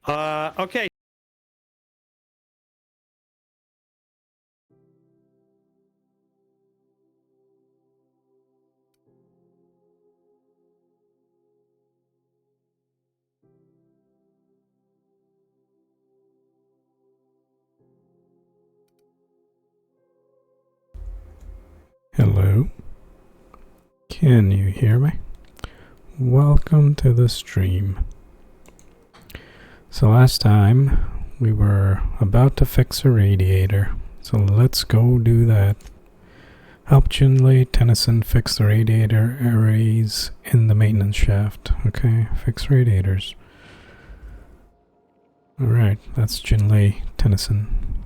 Okay. Hello. Can you hear me? Welcome to the stream. So last time we were about to fix a radiator. So let's go do that. Help Jinlei Tennyson fix the radiator arrays in the maintenance shaft. Okay, fix radiators. Alright, that's Jinlei Tennyson.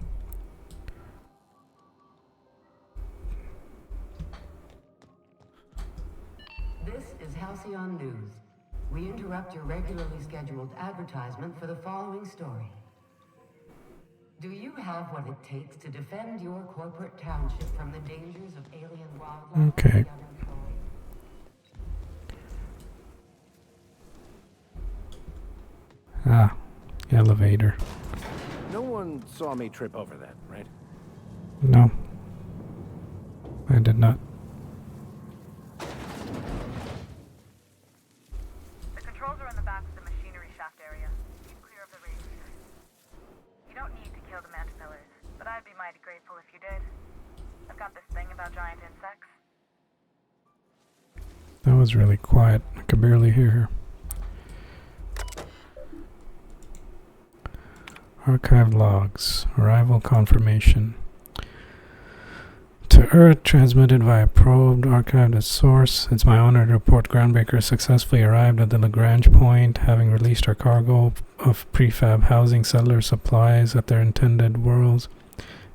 News. We interrupt your regularly scheduled advertisement for the following story. Do you have what it takes to defend your corporate township from the dangers of alien wildlife? Okay. Ah, elevator. No one saw me trip over that, right? No. I did not. Grateful if you did. I've got this thing about giant insects. That was really quiet. I could barely hear her. Archived logs. Arrival confirmation. To Earth, transmitted via probe, archived at source. It's my honor to report Groundbreaker successfully arrived at the Lagrange point, having released our cargo of prefab housing settler supplies at their intended worlds.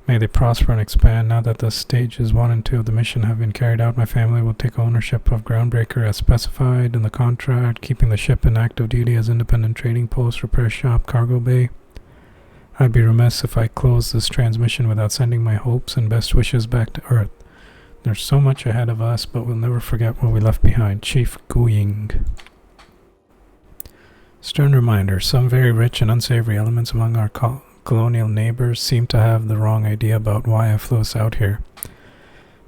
May they prosper and expand. Now that the stages 1 and 2 of the mission have been carried out, my family will take ownership of Groundbreaker as specified in the contract, keeping the ship in active duty as independent trading post, repair shop, cargo bay. I'd be remiss if I closed this transmission without sending my hopes and best wishes back to Earth. There's so much ahead of us, but we'll never forget what we left behind. Chief Guying. Stern reminder, some very rich and unsavory elements among our colonial neighbors seem to have the wrong idea about why I flew us out here.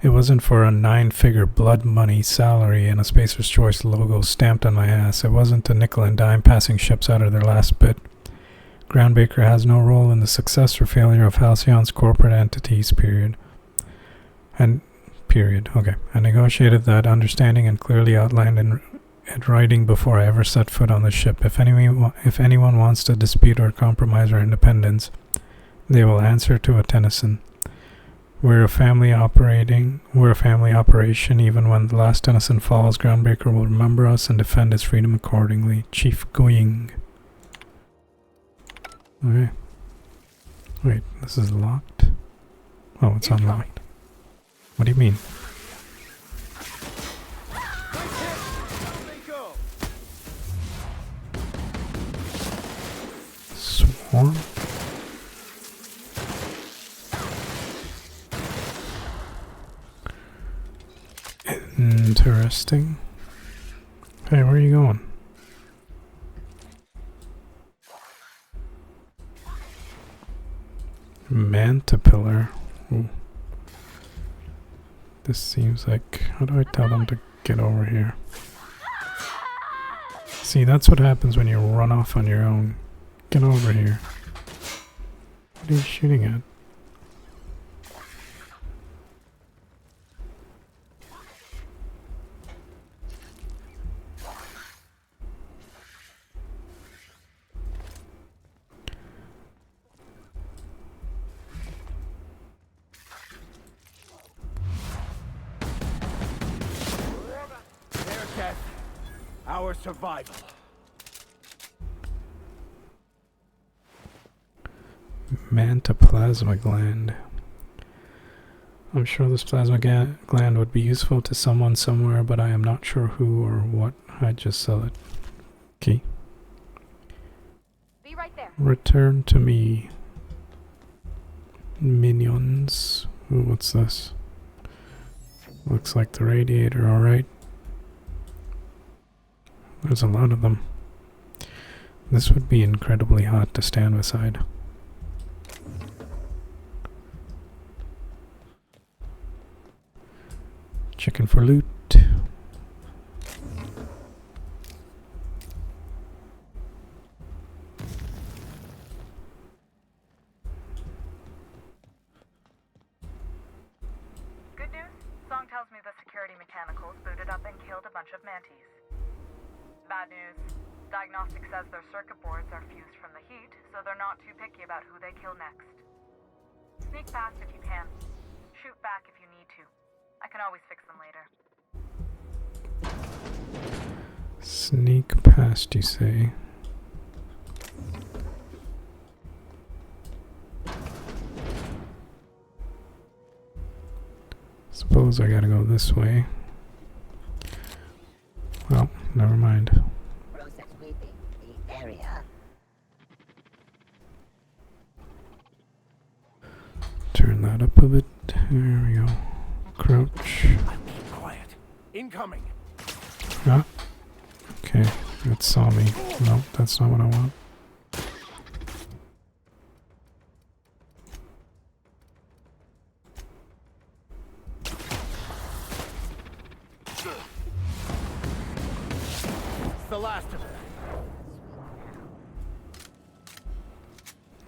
It wasn't for a 9-figure blood money salary and a Spacer's Choice logo stamped on my ass. It wasn't a nickel and dime passing ships out of their last bit. Groundbreaker has no role in the success or failure of Halcyon's corporate entities, period. Okay. I negotiated that understanding and clearly outlined in writing before I ever set foot on the ship. If anyone wants to dispute or compromise our independence, they will answer to a Tennyson. We're a family operation. Even when the last Tennyson falls, Groundbreaker will remember us and defend its freedom accordingly. Chief Guying. Okay. Wait, this is locked? Oh, it's unlocked. What do you mean? Swarm? Interesting. Hey, where are you going? Mantipillar. Ooh. This seems like... How do I tell them to get over here? See, that's what happens when you run off on your own. Get over here. What are you shooting at? Our survival. Mantoplasma gland. I'm sure this plasma gland would be useful to someone somewhere, but I am not sure who or what. I'd just sell it. Key. Be right there. Return to me. Minions. Ooh, what's this? Looks like the radiator, alright. There's a lot of them. This would be incredibly hot to stand beside. Chicken for loot. Good news? Song tells me the security mechanicals booted up and killed a bunch of mantis. Bad news. Diagnostic says their circuit boards are fused from the heat, so they're not too picky about who they kill next. Sneak past if you can. Shoot back if you need to. I can always fix them later. Sneak past, you say? Suppose I gotta go this way. Well, never mind. Process sweeping the area. Turn that up a bit. There we go. Crouch. I'll keep quiet. Incoming. Ah. Okay, it saw me. No, that's not what I want. It's the last of it.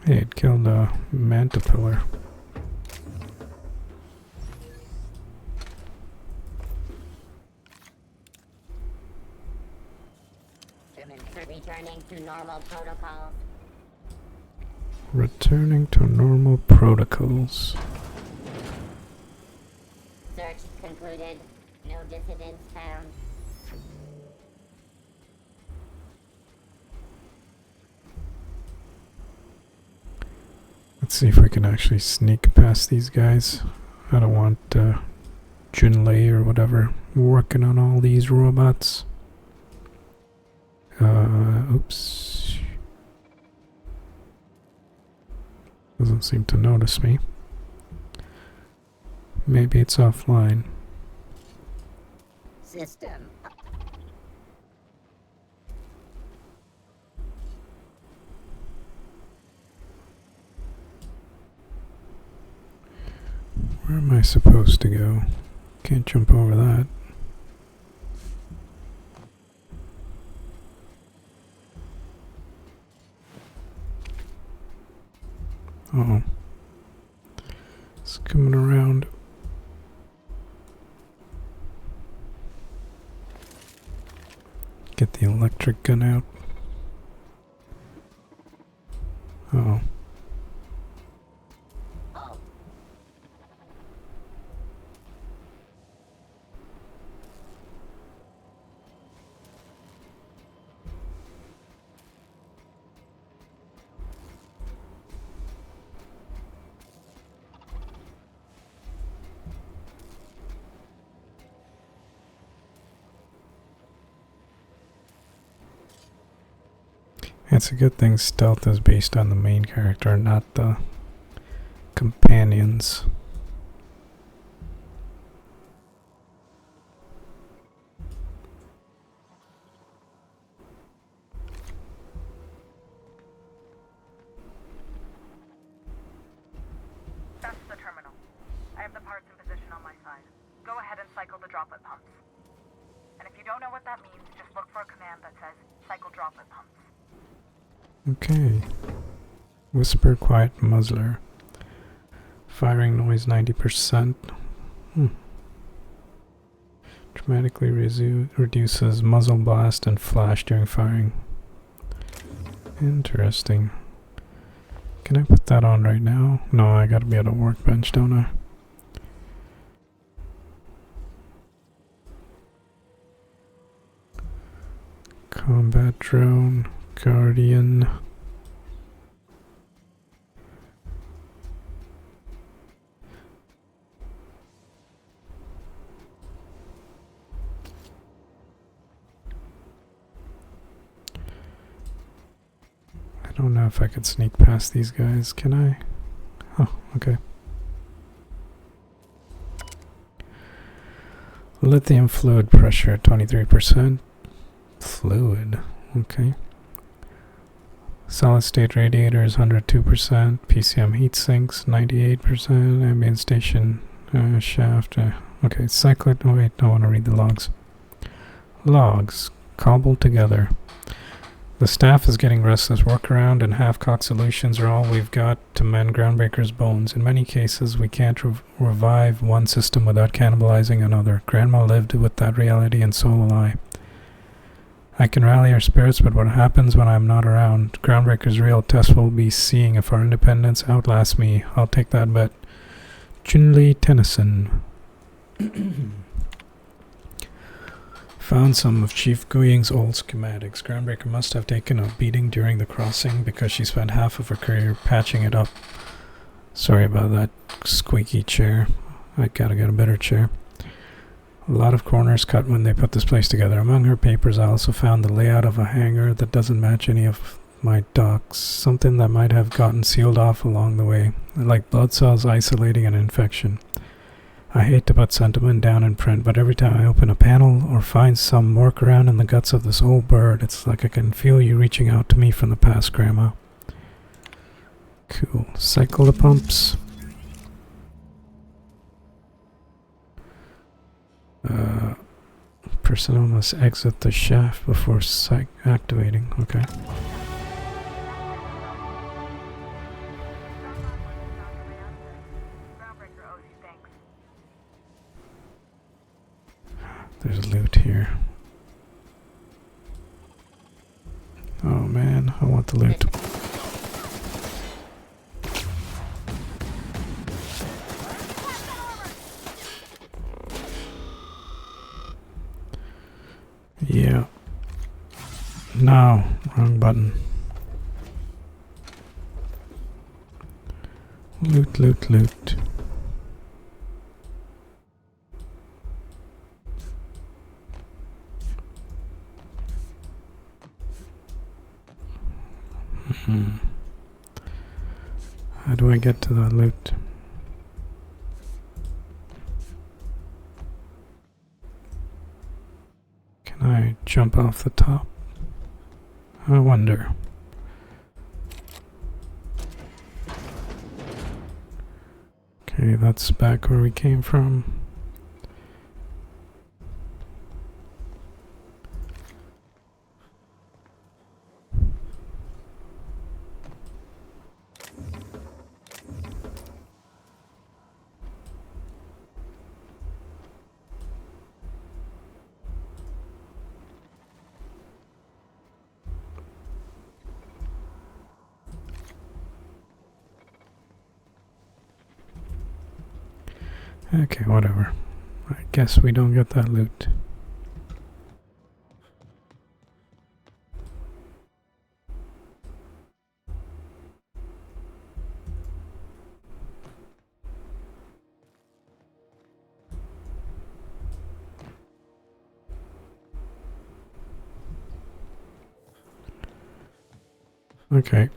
Hey, it killed a mantipillar. Returning to normal protocols. Returning to normal protocols. Search concluded. No dissidents found. Let's see if we can actually sneak past these guys. I don't want Junlei or whatever working on all these robots. Oops. Doesn't seem to notice me. Maybe it's offline. System. Where am I supposed to go? Can't jump over that. Uh-oh. It's coming around. Get the electric gun out. Uh-oh. Oh. It's a good thing stealth is based on the main character, not the companions. That's the terminal. I have the parts in position on my side. Go ahead and cycle the droplet pumps. And if you don't know what that means, just look for a command that says cycle droplet pumps. Okay. Whisper, quiet, muzzler. Firing noise 90%. Dramatically reduces muzzle blast and flash during firing. Interesting. Can I put that on right now? No, I gotta be at a workbench, don't I? Combat drone, guardian. I don't know if I could sneak past these guys, can I? Oh, okay. Lithium fluid pressure, 23%. Fluid, okay. Solid state radiators 102%, PCM heat sinks 98%, ambient station shaft. Okay, cyclic. Oh wait, I want to read the logs. Logs cobbled together. The staff is getting restless. Workaround and half-cocked solutions are all we've got to mend Groundbreaker's bones. In many cases, we can't revive one system without cannibalizing another. Grandma lived with that reality, and so will I. I can rally our spirits, but what happens when I'm not around? Groundbreaker's real test will be seeing if our independence outlasts me. I'll take that bet. Junli Tennyson. Found some of Chief Guying's old schematics. Groundbreaker must have taken a beating during the crossing because she spent half of her career patching it up. Sorry about that squeaky chair. I gotta get a better chair. A lot of corners cut when they put this place together. Among her papers, I also found the layout of a hangar that doesn't match any of my docks. Something that might have gotten sealed off along the way, like blood cells isolating an infection. I hate to put sentiment down in print, but every time I open a panel or find some workaround in the guts of this old bird, it's like I can feel you reaching out to me from the past, Grandma. Cool. Cycle the pumps. Personnel must exit the shaft before activating. Okay. There's loot here. Oh man, I want the loot. Yeah. No, wrong button. Loot, loot, loot. How do I get to that loot? Can I jump off the top? I wonder. Okay, that's back where we came from. Okay, whatever. I guess we don't get that loot. Okay,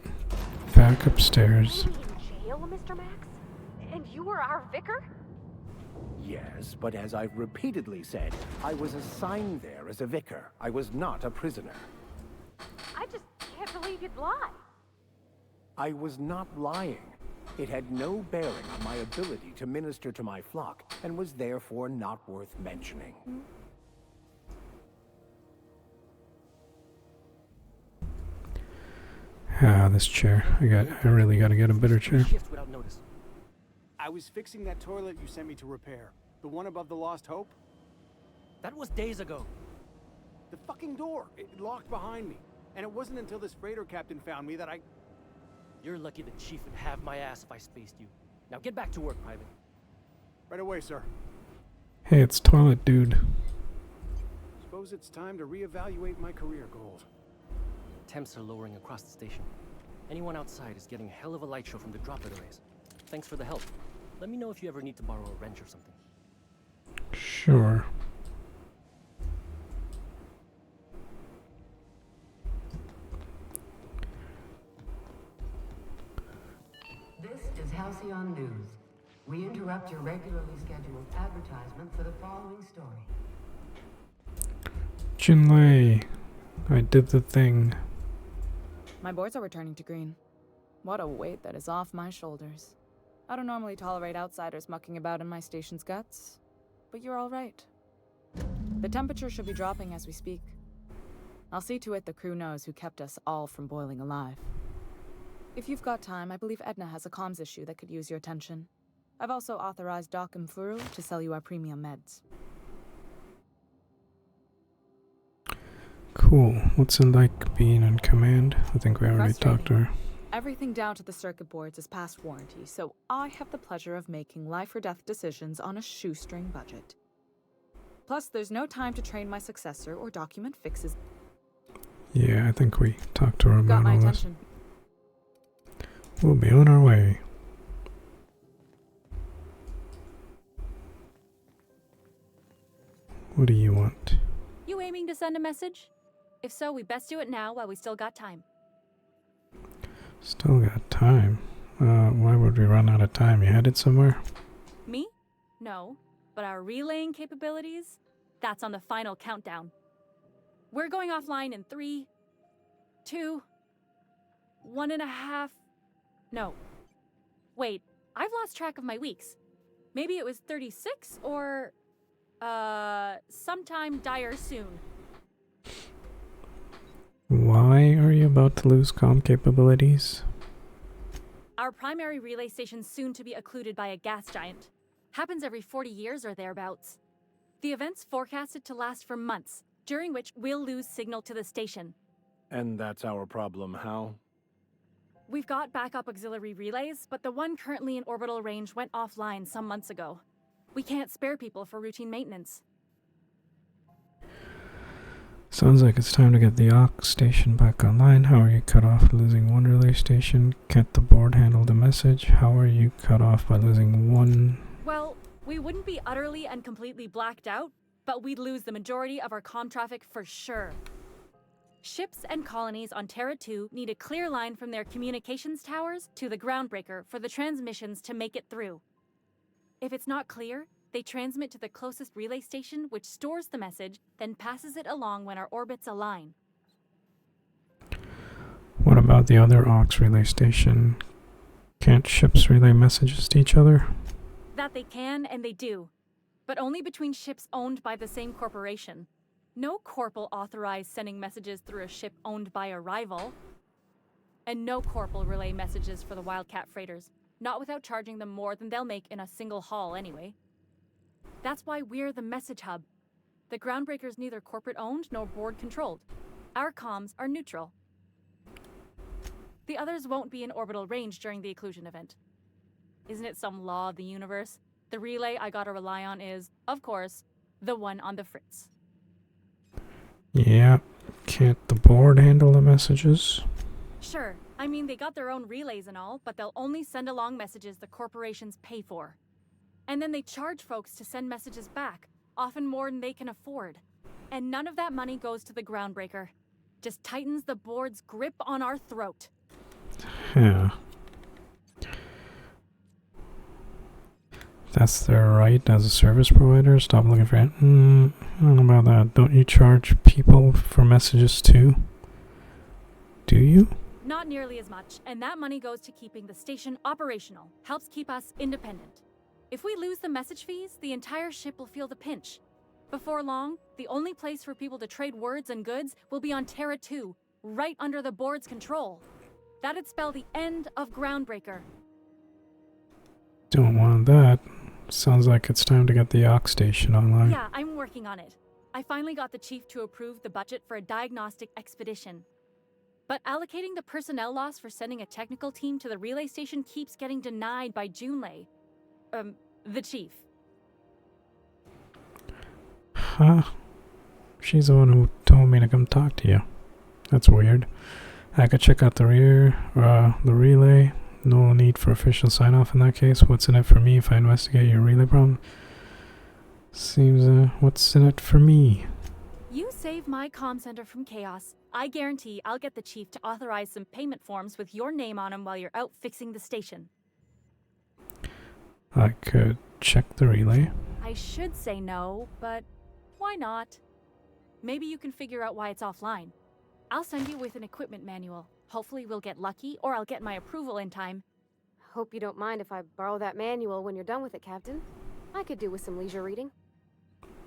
back upstairs. You in jail, Mr. Max? And you were our vicar? Yes, but as I've repeatedly said, I was assigned there as a vicar. I was not a prisoner. I just can't believe you'd lie. I was not lying. It had no bearing on my ability to minister to my flock, and was therefore not worth mentioning. Ah, this chair. I really gotta get a better chair. Shift without notice. I was fixing that toilet you sent me to repair. The one above the Lost Hope? That was days ago. The fucking door. It locked behind me. And it wasn't until this freighter captain found me that I... You're lucky the chief would have my ass if I spaced you. Now get back to work, Private. Right away, sir. Hey, it's Toilet Dude. Suppose it's time to reevaluate my career goals. Temps are lowering across the station. Anyone outside is getting a hell of a light show from the droplet arrays. Thanks for the help. Let me know if you ever need to borrow a wrench or something. Sure. This is Halcyon News. We interrupt your regularly scheduled advertisement for the following story. Jinlei, I did the thing. My boards are returning to green. What a weight that is off my shoulders. I don't normally tolerate outsiders mucking about in my station's guts, but you're all right. The temperature should be dropping as we speak. I'll see to it the crew knows who kept us all from boiling alive. If you've got time, I believe Edna has a comms issue that could use your attention. I've also authorized Doc and Furu to sell you our premium meds. Cool. What's it like being in command? I think we already talked to her. Everything down to the circuit boards is past warranty, so I have the pleasure of making life or death decisions on a shoestring budget. Plus, there's no time to train my successor or document fixes. Yeah, I think we talked to her about Got my all this. attention. We'll be on our way. What do you want? You aiming to send a message? If so, we best do it now while we still got time. Still got time. Why would we run out of time? You headed somewhere? Me? No. But our relaying capabilities? That's on the final countdown. We're going offline in 3, 2, 1.5... No. Wait, I've lost track of my weeks. Maybe it was 36 or... sometime dire soon. Why are you about to lose comm capabilities? Our primary relay station's soon to be occluded by a gas giant. Happens every 40 years or thereabouts. The event's forecasted to last for months, during which we'll lose signal to the station. And that's our problem, how? We've got backup auxiliary relays, but the one currently in orbital range went offline some months ago. We can't spare people for routine maintenance. Sounds like it's time to get the aux station back online. How are you cut off losing one relay station? Can't the board handle the message? How are you cut off by losing one? Well, we wouldn't be utterly and completely blacked out, but we'd lose the majority of our comm traffic for sure. Ships and colonies on Terra 2 need a clear line from their communications towers to the groundbreaker for the transmissions to make it through. If it's not clear, they transmit to the closest relay station, which stores the message, then passes it along when our orbits align. What about the other aux relay station? Can't ships relay messages to each other? That they can, and they do. But only between ships owned by the same corporation. No corp will authorize sending messages through a ship owned by a rival. And no corp will relay messages for the Wildcat freighters, not without charging them more than they'll make in a single haul anyway. That's why we're the message hub. The groundbreaker's neither corporate owned nor board controlled. Our comms are neutral. The others won't be in orbital range during the occlusion event. Isn't it some law of the universe? The relay I gotta rely on is, of course, the one on the Fritz. Yeah, can't the board handle the messages? Sure, I mean they got their own relays and all, but they'll only send along messages the corporations pay for. And then they charge folks to send messages back, often more than they can afford. And none of that money goes to the groundbreaker. Just tightens the board's grip on our throat. Yeah. That's their right as a service provider. Stop looking for it. I don't know about that. Don't you charge people for messages too? Do you? Not nearly as much, and that money goes to keeping the station operational. Helps keep us independent. If we lose the message fees, the entire ship will feel the pinch. Before long, the only place for people to trade words and goods will be on Terra 2, right under the board's control. That'd spell the end of Groundbreaker. Don't want that. Sounds like it's time to get the aux station online. Yeah, I'm working on it. I finally got the chief to approve the budget for a diagnostic expedition. But allocating the personnel loss for sending a technical team to the relay station keeps getting denied by Junlei. The chief. Huh? She's the one who told me to come talk to you. That's weird. I could check out the relay. No need for official sign-off in that case. What's in it for me if I investigate your relay problem? Seems, what's in it for me? You save my comm center from chaos. I guarantee I'll get the chief to authorize some payment forms with your name on them while you're out fixing the station. I could check the relay. I should say no, but why not? Maybe you can figure out why it's offline. I'll send you with an equipment manual. Hopefully we'll get lucky, or I'll get my approval in time. Hope you don't mind if I borrow that manual when you're done with it, Captain. I could do with some leisure reading.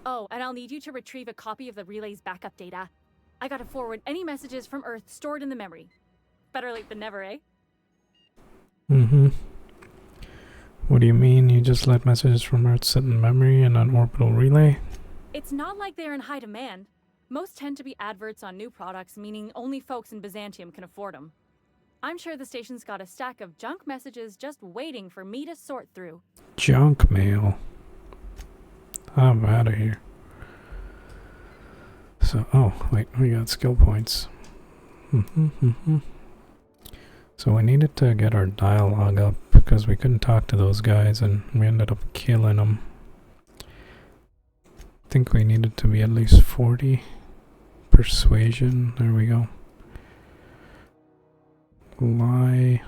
Oh, and I'll need you to retrieve a copy of the relay's backup data. I gotta forward any messages from Earth stored in the memory. Better late than never, eh? Mm-hmm. What do you mean? You just let messages from Earth sit in memory in an orbital relay? It's not like they're in high demand. Most tend to be adverts on new products, meaning only folks in Byzantium can afford them. I'm sure the station's got a stack of junk messages just waiting for me to sort through. Junk mail. I'm out of here. So, oh, wait, we got skill points. So we needed to get our dialogue up because we couldn't talk to those guys and we ended up killing them. I think we needed to be at least 40. Persuasion, there we go. Lie,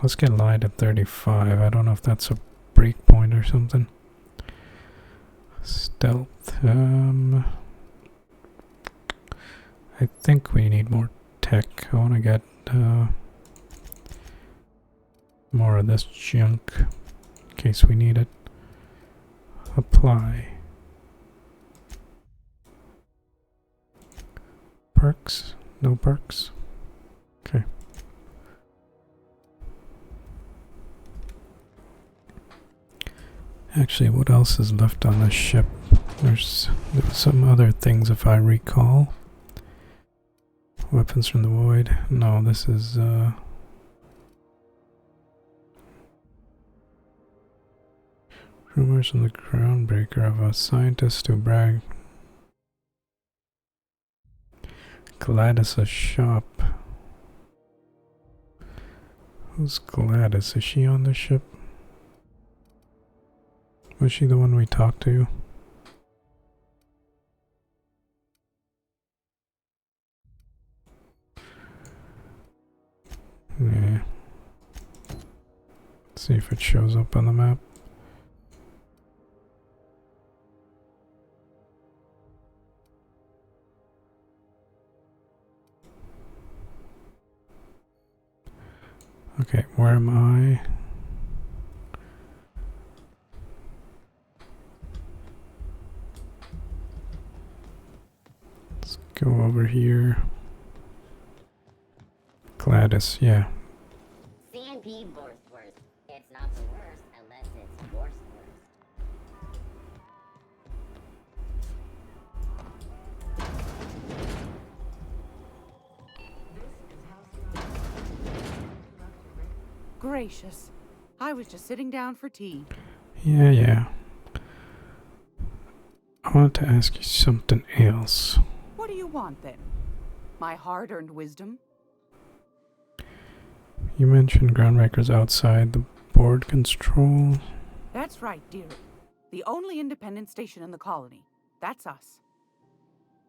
let's get lie to 35. I don't know if that's a break point or something. Stealth, I think we need more tech. I want to get more of this junk in case we need it. Apply. Perks? No perks? Okay. Actually, what else is left on the ship? There's some other things if I recall. Weapons from the void. No, this is rumors from the groundbreaker of a scientist who bragged. Gladys' shop. Who's Gladys? Is she on the ship? Was she the one we talked to? Yeah. Let's see if it shows up on the map. Okay, where am I? Let's go over here. Gladys, yeah. CNP Borsworth. It's not the worst unless it's Borsworth. Gracious. I was just sitting down for tea. Yeah. I want to ask you something else. What do you want then? My hard-earned wisdom? You mentioned groundbreakers outside the board control. That's right, dearie. The only independent station in the colony. That's us.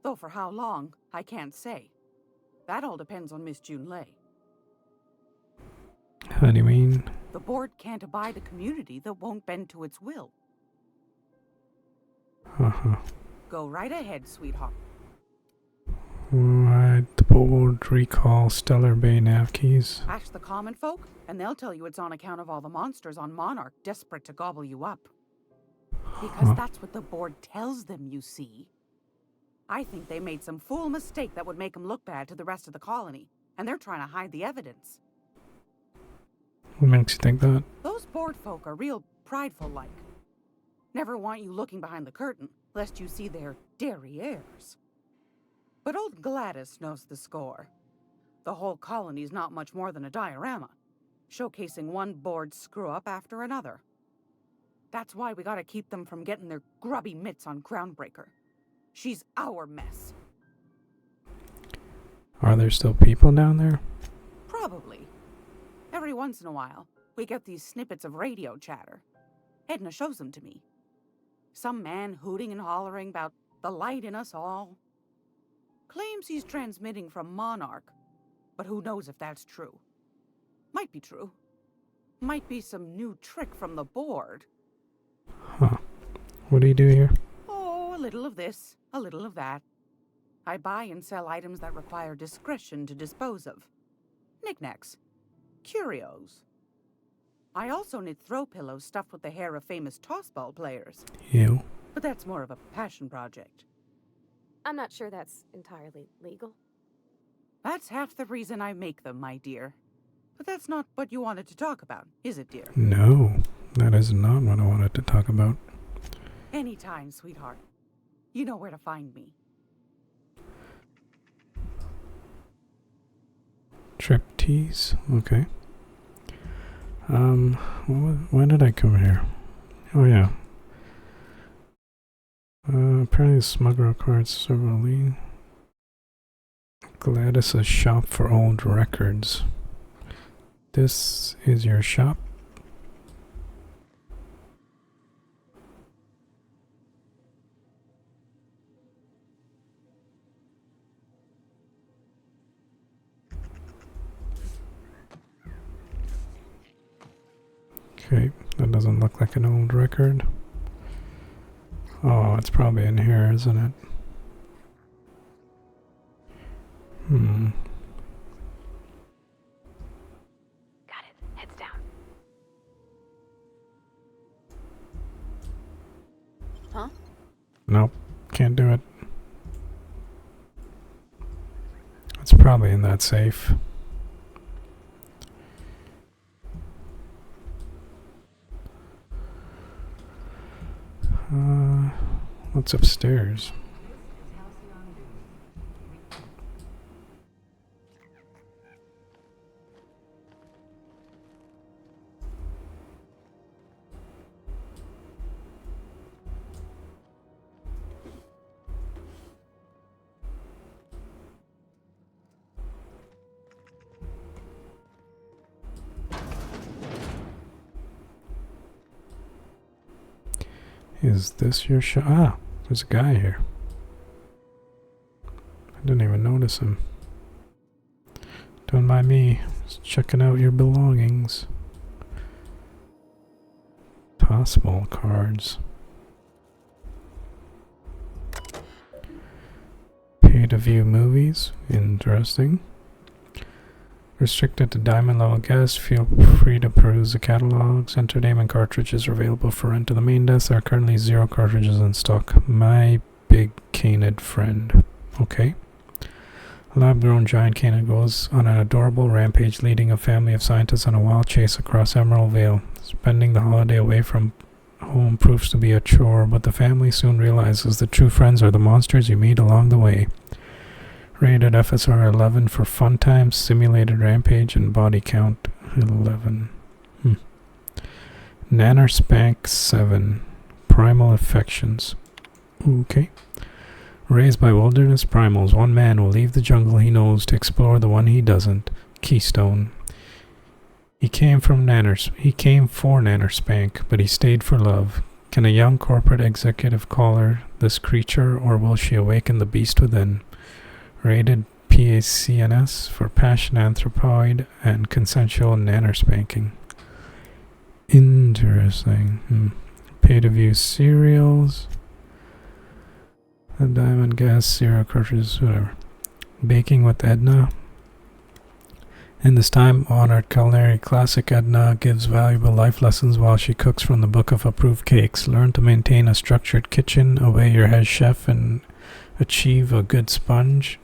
Though for how long, I can't say. That all depends on Miss June Lay. How do you mean? The board can't abide a community that won't bend to its will. Go right ahead, sweetheart. Right, the board recall Stellar Bay nav keys. Ask the common folk, and they'll tell you it's on account of all the monsters on Monarch desperate to gobble you up. Because that's what the board tells them, you see. I think they made some fool mistake that would make them look bad to the rest of the colony, and they're trying to hide the evidence. What makes you think that? Those board folk are real prideful-like. Never want you looking behind the curtain, lest you see their derrieres. But old Gladys knows the score. The whole colony's not much more than a diorama, showcasing one board screw-up after another. That's why we gotta keep them from getting their grubby mitts on Groundbreaker. She's our mess. Are there still people down there? Probably. Every once in a while, we get these snippets of radio chatter. Edna shows them to me. Some man hooting and hollering about the light in us all. Claims he's transmitting from Monarch, but who knows if that's true. Might be true. Might be some new trick from the board. Huh. What do you do here? Oh, a little of this, a little of that. I buy and sell items that require discretion to dispose of. knickknacks, curios. I also knit throw pillows stuffed with the hair of famous tossball players. Ew. But that's more of a passion project. I'm not sure that's entirely legal. That's half the reason I make them, my dear. But that's not what you wanted to talk about, is it, dear? No, that is not what I wanted to talk about. Anytime, sweetheart. You know where to find me. Triptease? Okay. Why did I come here? Oh yeah. Apparently the smuggler requires severally. Gladys's shop for old records. This is your shop? Okay, that doesn't look like an old record. Oh, it's probably in here, isn't it? Got it. Heads down. Huh? Nope, can't do it. It's probably in that safe. What's upstairs? Is this your shop? Ah, there's a guy here. I didn't even notice him. Don't mind me. Just checking out your belongings. Tossball cards. Pay to view movies. Interesting. Restricted to diamond level guests. Feel free to peruse the catalogs. Entertainment cartridges are available for rent to the main desk. There are currently 0 cartridges in stock. My big canid friend. Okay. A lab-grown giant canid goes on an adorable rampage, leading a family of scientists on a wild chase across Emerald Vale. Spending the holiday away from home proves to be a chore, but the family soon realizes that true friends are the monsters you meet along the way. Rated FSR 11 for fun times, simulated rampage, and body count 11. Nanner Spank 7. Primal affections. Okay. Raised by wilderness primals, one man will leave the jungle he knows to explore the one he doesn't. Keystone. He came for Nanner Spank, but he stayed for love. Can a young corporate executive call her this creature, or will she awaken the beast within? Rated PACNS for passion anthropoid and consensual nanner spanking. Interesting. Pay to view serials. A diamond gas, 0 cartridges, whatever. Baking with Edna. In this time-honored culinary classic, Edna gives valuable life lessons while she cooks from the Book of Approved Cakes. Learn to maintain a structured kitchen, obey your head chef, and achieve a good sponge,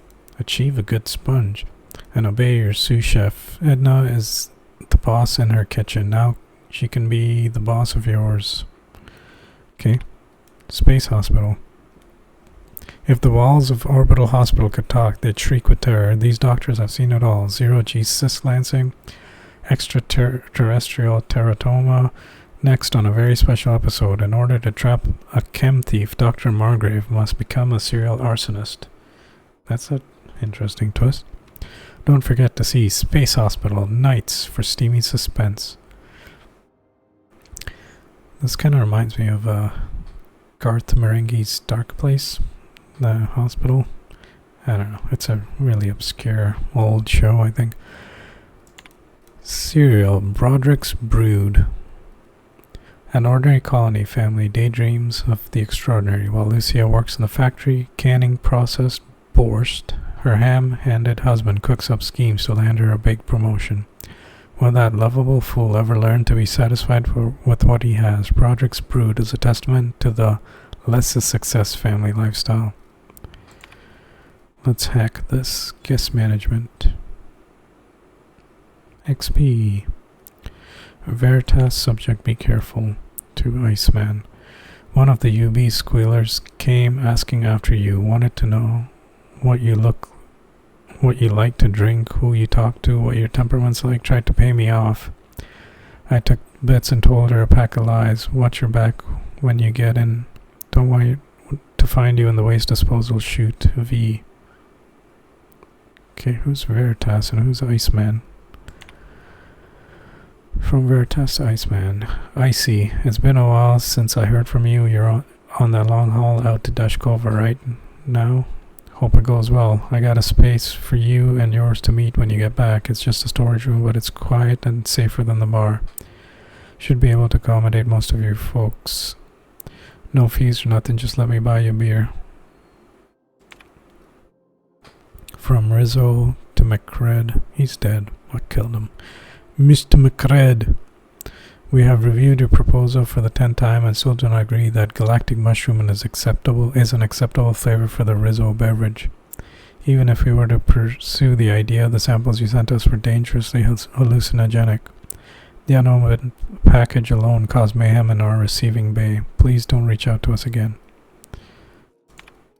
and obey your sous chef. Edna is the boss in her kitchen. Now she can be the boss of yours. Okay. Space Hospital. If the walls of Orbital Hospital could talk, they'd shriek with terror. These doctors have seen it all. Zero-G cyst lancing, extraterrestrial teratoma. Next, on a very special episode, in order to trap a chem thief, Dr. Margrave must become a serial arsonist. That's an interesting twist. Don't forget to see Space Hospital Nights for steamy suspense. This kind of reminds me of Garth Marenghi's Dark Place, the hospital. I don't know. It's a really obscure old show, I think. Serial Broderick's Brood. An ordinary colony family daydreams of the extraordinary while Lucia works in the factory canning processed borscht. Her ham-handed husband cooks up schemes to land her a big promotion. Will that lovable fool ever learn to be satisfied with what he has? Broderick's brood is a testament to the less is success family lifestyle. Let's hack this. Guest management. XP. Veritas subject, be careful. To Iceman. One of the UB squealers came asking after you. Wanted to know what you like to drink, who you talk to, what your temperament's like. Tried to pay me off. I took bits and told her a pack of lies. Watch your back when you get in. Don't want to find you in the waste disposal chute. V. Okay, who's Veritas and who's Iceman? From Veritas to Iceman. Icy. It's been a while since I heard from you. You're on that long haul out to Dashkova right now. Hope it goes well. I got a space for you and yours to meet when you get back. It's just a storage room, but it's quiet and safer than the bar. Should be able to accommodate most of your folks. No fees or nothing, just let me buy you a beer. From Rizzo to McCred. He's dead. What killed him? Mr. McCred. We have reviewed your proposal for the 10th time and still do not agree that galactic mushroom is an acceptable flavor for the Rizzo beverage. Even if we were to pursue the idea, the samples you sent us were dangerously hallucinogenic. The unopened package alone caused mayhem in our receiving bay. Please don't reach out to us again.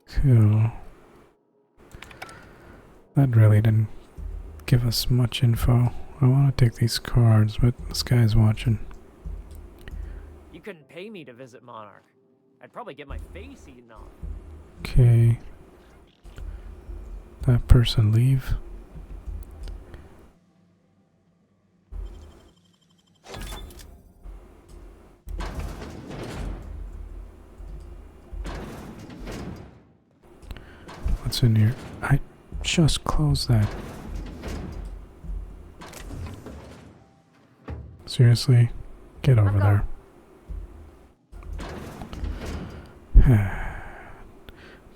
Cool. That really didn't give us much info. I want to take these cards, but this guy's watching. You couldn't pay me to visit Monarch. I'd probably get my face eaten off. Okay. That person leave. What's in here? I just closed that. Seriously? Get over there.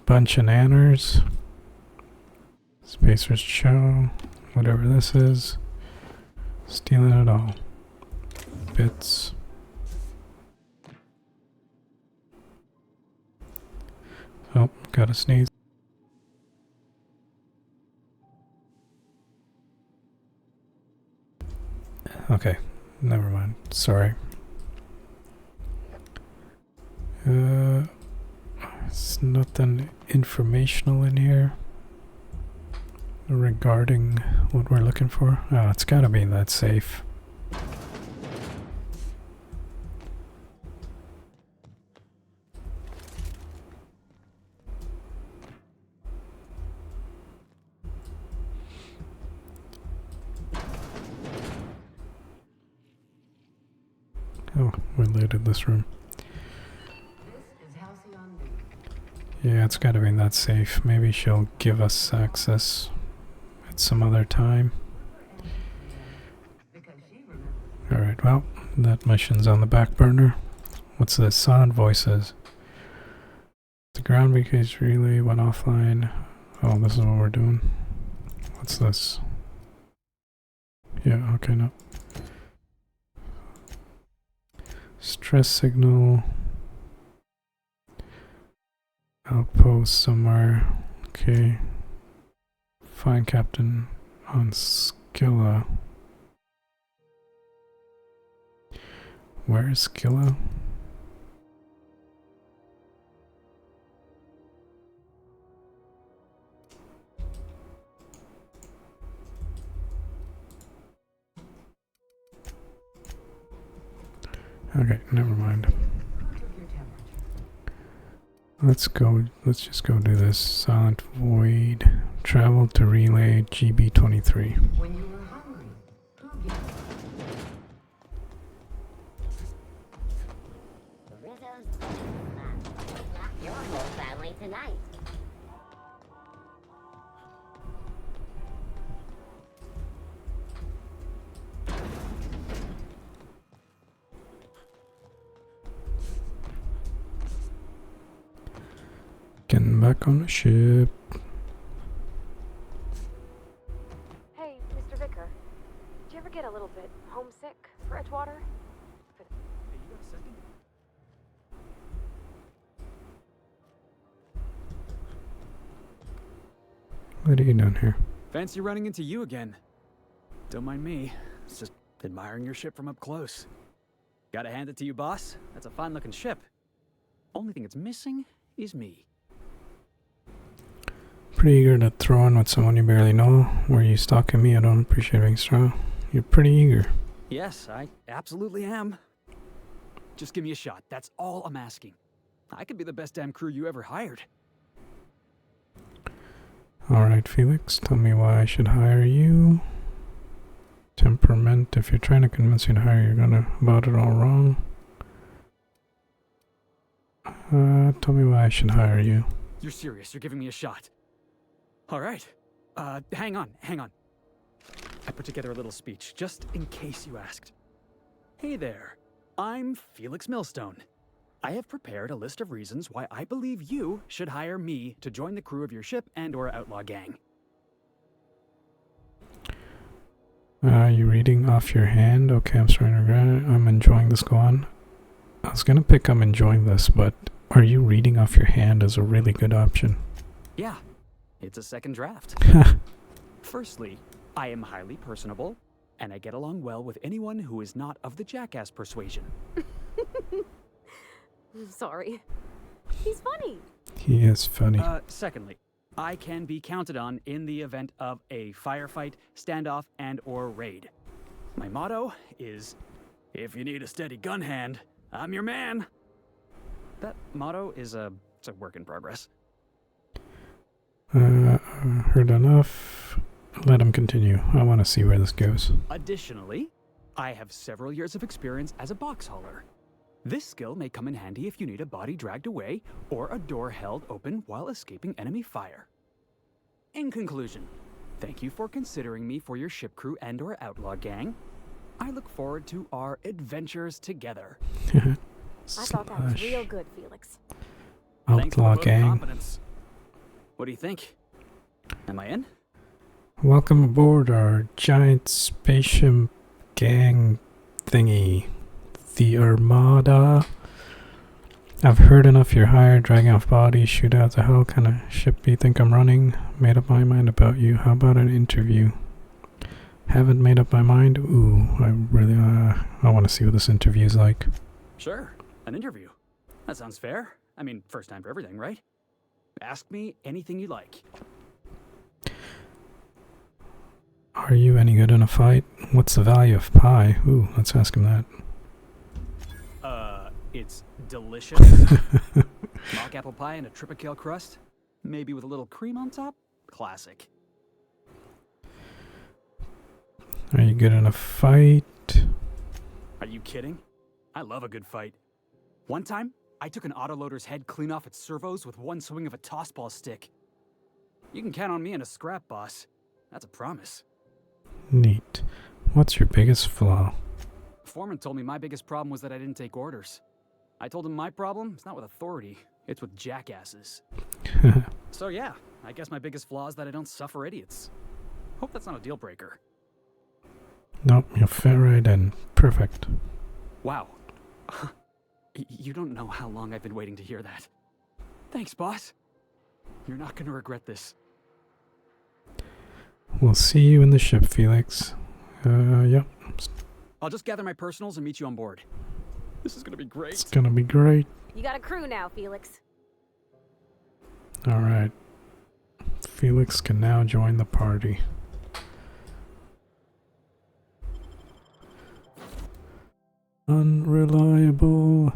Bunch of nanners. Spacer's Show. Whatever this is. Stealing it all. Bits. Oh, gotta sneeze. Okay. Never mind. Sorry. It's nothing informational in here regarding what we're looking for. Oh, it's gotta be in that safe. Oh, we looted this room. Yeah, it's gotta be in that safe. Maybe she'll give us access at some other time. Alright, well, that mission's on the back burner. What's this? Silent voices. The ground because relay went offline. Oh, this is what we're doing. What's this? Yeah, okay, no. Stress signal. Outpost somewhere. Okay. Find Captain on Skilla. Where is Skilla? Okay, never mind. Let's just go do this. Silent Void. Travel to relay GB23. When you were hungry, who gave Rizzo's not your whole family tonight. Getting back on the ship. What are you doing here? Fancy running into you again. Don't mind me. It's just admiring your ship from up close. Gotta hand it to you, boss. That's a fine-looking ship. Only thing it's missing is me. Pretty eager to throw in with someone you barely know. Were you stalking me? I don't appreciate being strong. You're pretty eager. Yes, I absolutely am. Just give me a shot. That's all I'm asking. I could be the best damn crew you ever hired. Alright, Felix, tell me why I should hire you. Temperament, if you're trying to convince me to hire you, you're gonna about it all wrong. Tell me why I should hire you. You're serious, you're giving me a shot. Alright. Hang on. I put together a little speech, just in case you asked. Hey there, I'm Felix Millstone. I have prepared a list of reasons why I believe you should hire me to join the crew of your ship and/or outlaw gang. You reading off your hand? Okay, I'm starting to regret it. I'm enjoying this. Go on. I was gonna pick I'm enjoying this, but are you reading off your hand is a really good option. Yeah, it's a second draft. Firstly, I am highly personable, and I get along well with anyone who is not of the jackass persuasion. Sorry. He's funny. He is funny. Secondly, I can be counted on in the event of a firefight, standoff, and/or raid. My motto is, if you need a steady gun hand, I'm your man. That motto is it's a work in progress. Heard enough. Let him continue. I want to see where this goes. Additionally, I have several years of experience as a box hauler. This skill may come in handy if you need a body dragged away or a door held open while escaping enemy fire. In conclusion, thank you for considering me for your ship crew and/or outlaw gang. I look forward to our adventures together. I thought that was real good, Felix. Outlaw gang. Confidence. What do you think? Am I in? Welcome aboard our giant spaceship gang thingy. The Armada. I've heard enough you're hired, dragging off bodies, shootouts. The hell kind of ship do you think I'm running? Made up my mind about you. How about an interview? Haven't made up my mind? Ooh, I want to see what this interview's like. Sure, an interview. That sounds fair. I mean, first time for everything, right? Ask me anything you like. Are you any good in a fight? What's the value of pie? Ooh, let's ask him that. It's delicious. Mock apple pie and a tripicale crust. Maybe with a little cream on top. Classic. Are you good in a fight? Are you kidding? I love a good fight. One time, I took an autoloader's head clean off its servos with one swing of a tossball stick. You can count on me in a scrap, boss. That's a promise. Neat. What's your biggest flaw? Foreman told me my biggest problem was that I didn't take orders. I told him my problem is not with authority, it's with jackasses. So yeah, I guess my biggest flaw is that I don't suffer idiots. Hope that's not a deal breaker. Nope, you'll fit right in. Perfect. Wow. You don't know how long I've been waiting to hear that. Thanks, boss. You're not gonna regret this. We'll see you in the ship, Felix. Yep. I'll just gather my personals and meet you on board. This is gonna be great. It's gonna be great. You got a crew now, Felix. Alright. Felix can now join the party. Unreliable.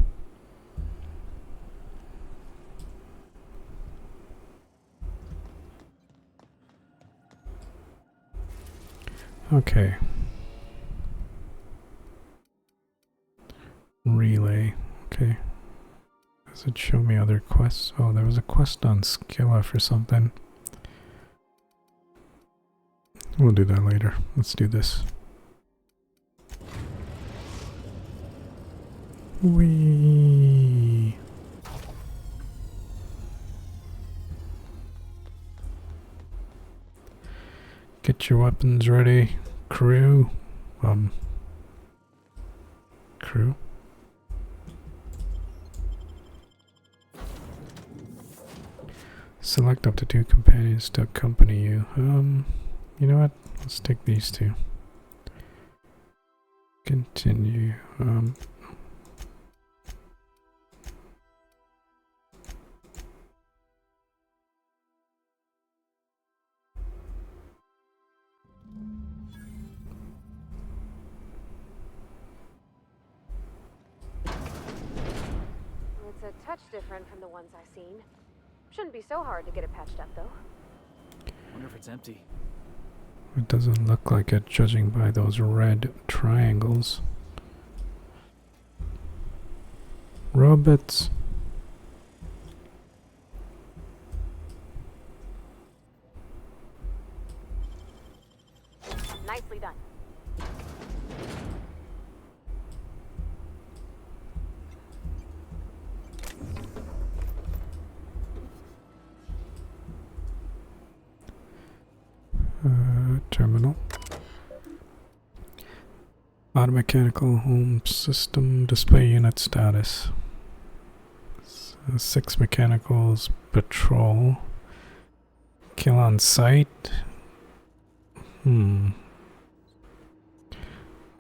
Okay. Relay. Okay. Does it show me other quests? Oh, there was a quest on Skilla or something. We'll do that later. Let's do this. Whee! Get your weapons ready, crew. Crew. Select up to 2 companions to accompany you. You know what? Let's take these 2. Continue. It's a touch different from the ones I've seen. Shouldn't be so hard to get it patched up, though. Wonder if it's empty. It doesn't look like it, judging by those red triangles. Robots. Nicely done. Terminal. Automechanical home system display unit status. 6 mechanicals patrol. Kill on site.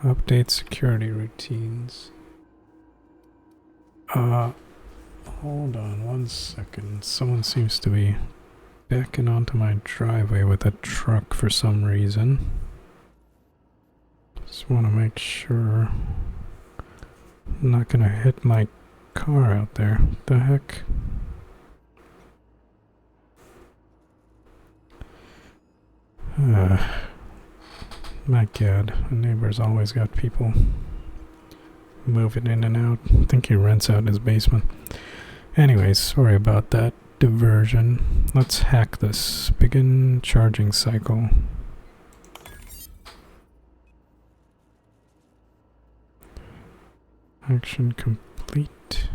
Update security routines. Hold on 1 second. Someone seems to be backing onto my driveway with a truck for some reason. Just want to make sure I'm not gonna hit my car out there. What the heck? My god, the neighbor's always got people moving in and out. I think he rents out his basement. Anyways, sorry about that diversion. Let's hack this. Begin charging cycle. Action complete.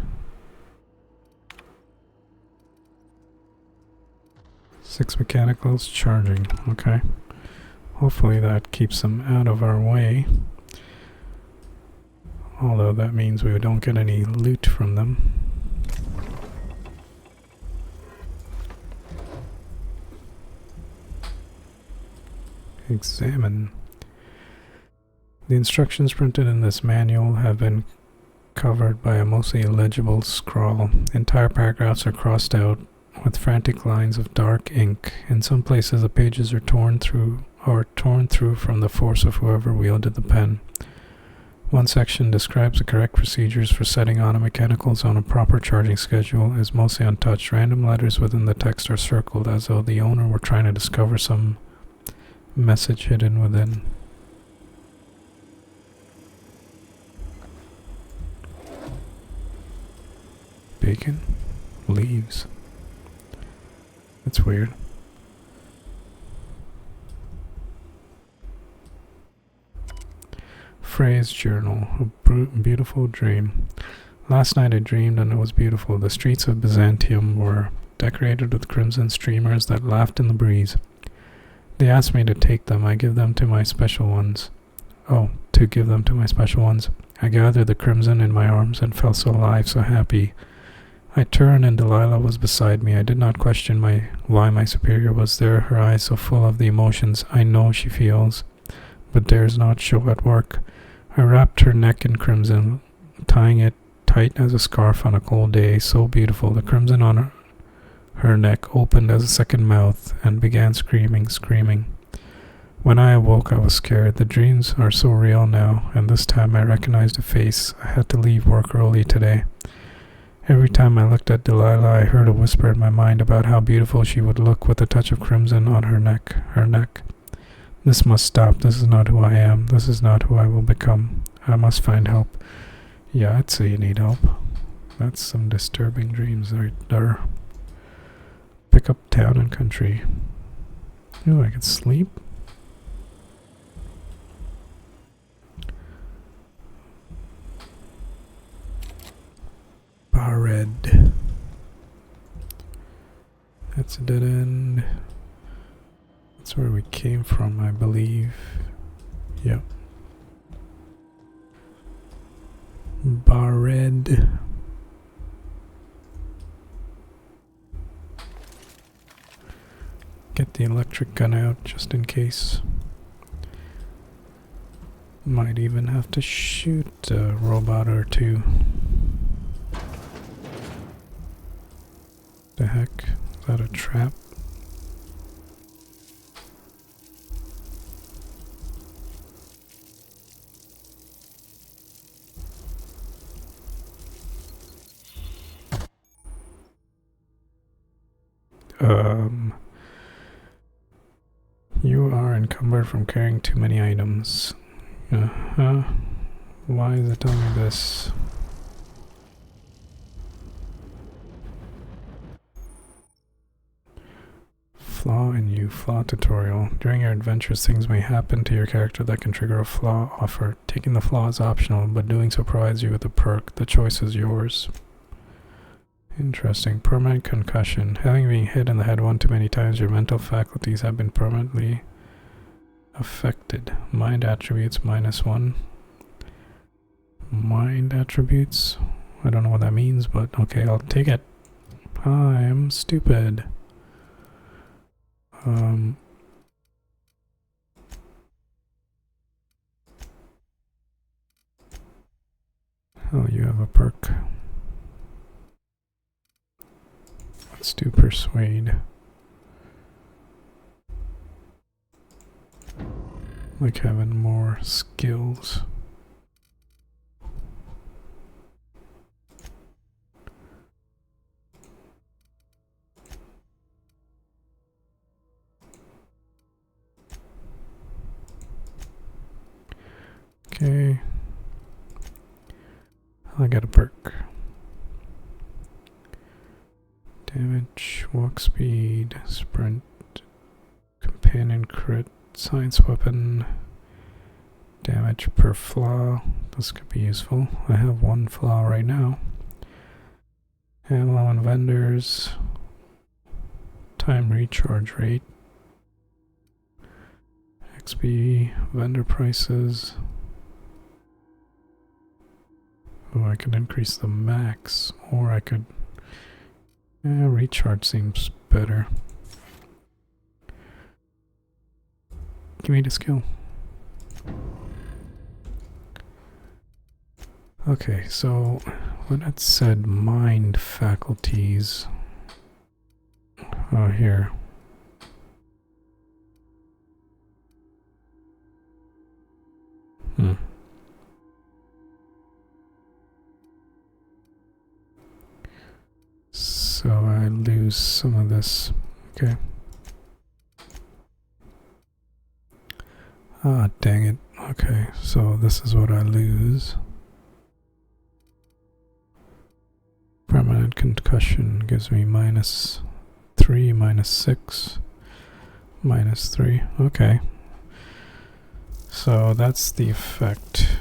6 mechanicals charging. Okay. Hopefully that keeps them out of our way. Although that means we don't get any loot from them. Examine. The instructions printed in this manual have been covered by a mostly illegible scrawl. Entire paragraphs are crossed out with frantic lines of dark ink. In some places the pages are torn through from the force of whoever wielded the pen. One section describes the correct procedures for setting automechanicals on a proper charging schedule is mostly untouched. Random letters within the text are circled as though the owner were trying to discover some message hidden within. Bacon? Leaves. That's weird. Phrase journal. A beautiful dream. Last night I dreamed and it was beautiful. The streets of Byzantium were decorated with crimson streamers that laughed in the breeze. They asked me to take them. I give them to my special ones. To give them to my special ones. I gathered the crimson in my arms and felt so alive, so happy. I turned and Delilah was beside me. I did not question why my superior was there, her eyes so full of the emotions I know she feels, but dares not show at work. I wrapped her neck in crimson, tying it tight as a scarf on a cold day, so beautiful. The crimson on her neck opened as a second mouth and began screaming. When I awoke, I was scared. The dreams are so real now, and this time I recognized a face. I had to leave work early today. Every time I looked at Delilah, I heard a whisper in my mind about how beautiful she would look with a touch of crimson on her neck. This must stop. This is not who I am. This is not who I will become. I must find help. Yeah, I'd say you need help. That's some disturbing dreams right there. Pick up town and country. Ooh, I could sleep. Red. That's a dead end. That's where we came from, I believe. Yep. Red. Get the electric gun out just in case. Might even have to shoot a robot or two. The heck? Is that a trap? You are encumbered from carrying too many items. Why is it telling me this? Flaw in you. Flaw tutorial. During your adventures, things may happen to your character that can trigger a flaw offer. Taking the flaw is optional, but doing so provides you with a perk. The choice is yours. Interesting. Permanent concussion. Having been hit in the head one too many times, your mental faculties have been permanently affected. Mind attributes -1. Mind attributes? I don't know what that means, but okay, I'll take it. I'm stupid. Oh, you have a perk. Let's do persuade. Like having more skills. Okay. I got a perk. Damage, walk speed, sprint, companion crit, science weapon, damage per flaw. This could be useful. I have one flaw right now. Ammo and vendors, time recharge rate, XP, vendor prices. Oh, I could increase the max, or I could... recharge seems better. Give me the skill. Okay, so when it said mind faculties... Oh, here. So I lose some of this. Okay. Ah, dang it. Okay, so this is what I lose. Permanent concussion gives me -3, -6, -3. Okay. So that's the effect.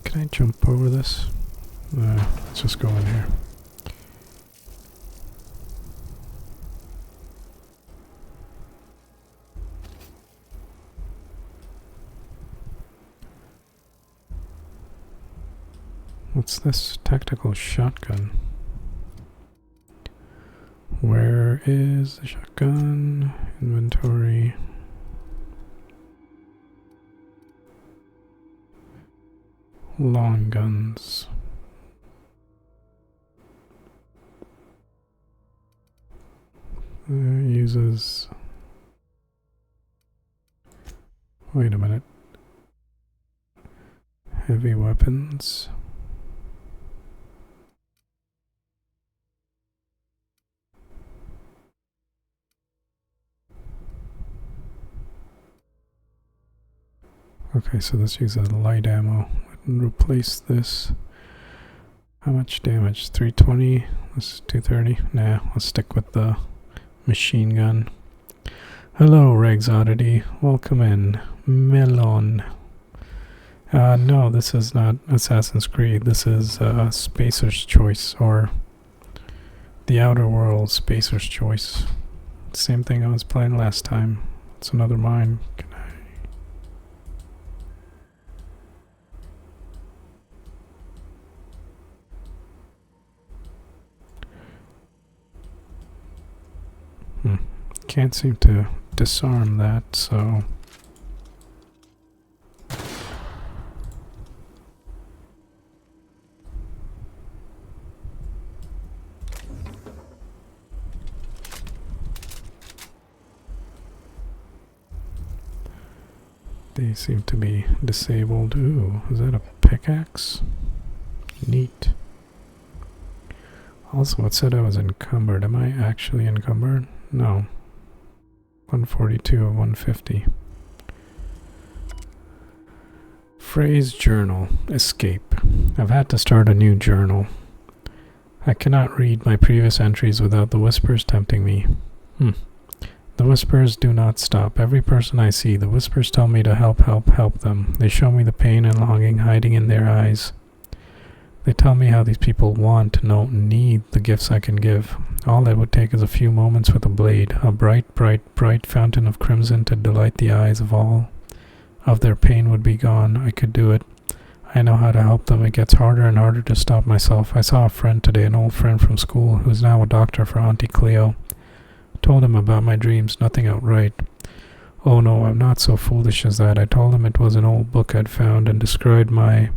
Can I jump over this? Let's just go in here. What's this? Tactical shotgun. Where is the shotgun? Inventory. Long guns. Uses... Wait a minute. Heavy weapons. Okay, so this uses light ammo. Replace this. How much damage? 320? This is 230? Nah, let's stick with the machine gun. Hello, Regs Oddity. Welcome in. Melon. No, this is not Assassin's Creed. This is Spacer's Choice, or The Outer Worlds Spacer's Choice. Same thing I was playing last time. It's another mine. Can I... Can't seem to disarm that, so... They seem to be disabled. Ooh, is that a pickaxe? Neat. Also, it said I was encumbered. Am I actually encumbered? No. 142 of 150. Phrase journal. Escape. I've had to start a new journal. I cannot read my previous entries without the whispers tempting me. The whispers do not stop. Every person I see, the whispers tell me to help them. They show me the pain and longing hiding in their eyes. They tell me how these people want, no, need the gifts I can give. All it would take is a few moments with a blade, a bright, bright, bright fountain of crimson to delight the eyes of all. Of their pain would be gone. I could do it. I know how to help them. It gets harder and harder to stop myself. I saw a friend today, an old friend from school, who's now a doctor for Auntie Cleo. Told him about my dreams, nothing outright. Oh no, I'm not so foolish as that. I told him it was an old book I'd found and described my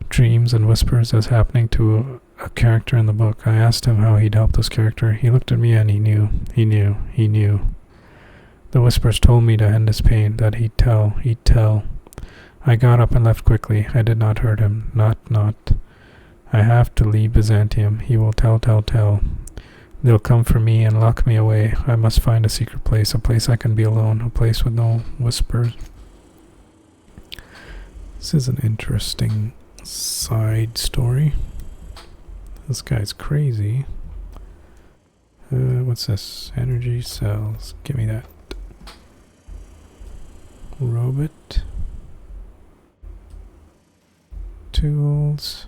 dreams and whispers as happening to a character in the book. I asked him how he'd help this character. He looked at me and he knew. The whispers told me to end his pain, that he'd tell. I got up and left quickly. I did not hurt him. Not. I have to leave Byzantium. He will tell. They'll come for me and lock me away. I must find a secret place, a place I can be alone, a place with no whispers. This is an interesting side story. This guy's crazy. What's this? Energy cells. Give me that. Robot. Tools.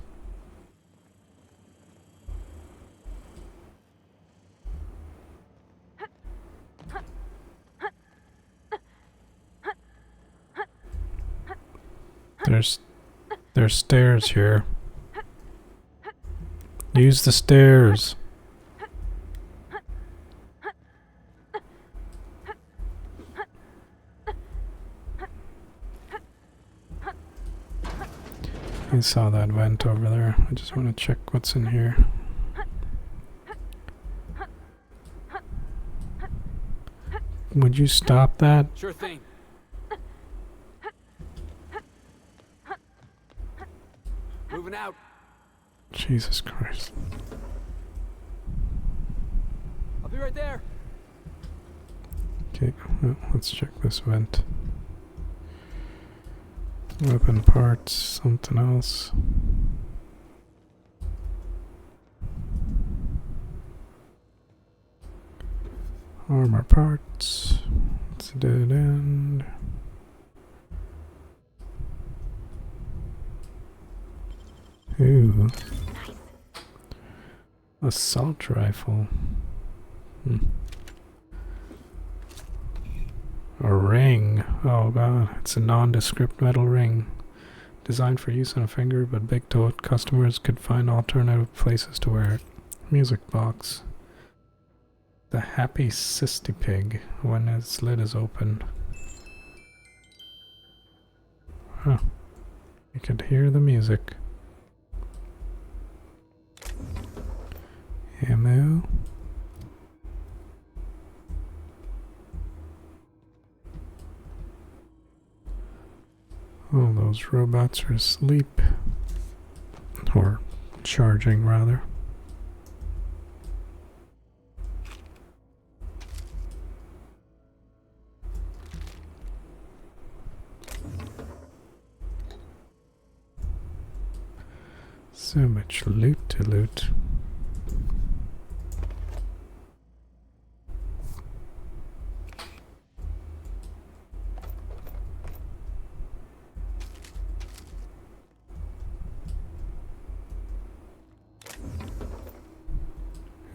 There's stairs here. Use the stairs. I saw that vent over there. I just want to check what's in here. Would you stop that? Sure thing. Moving out. Jesus Christ. I'll be right there. Okay, well, let's check this vent. Weapon parts, something else. Armor parts. It's a dead end. Ooh. Assault rifle. A ring. Oh god, it's a nondescript metal ring. Designed for use on a finger, but big-toed customers could find alternative places to wear it. Music box. The Happy Sisty Pig, when its lid is open. Huh. You could hear the music. Ammo. Oh, those robots are asleep. Or charging, rather. So much loot to loot.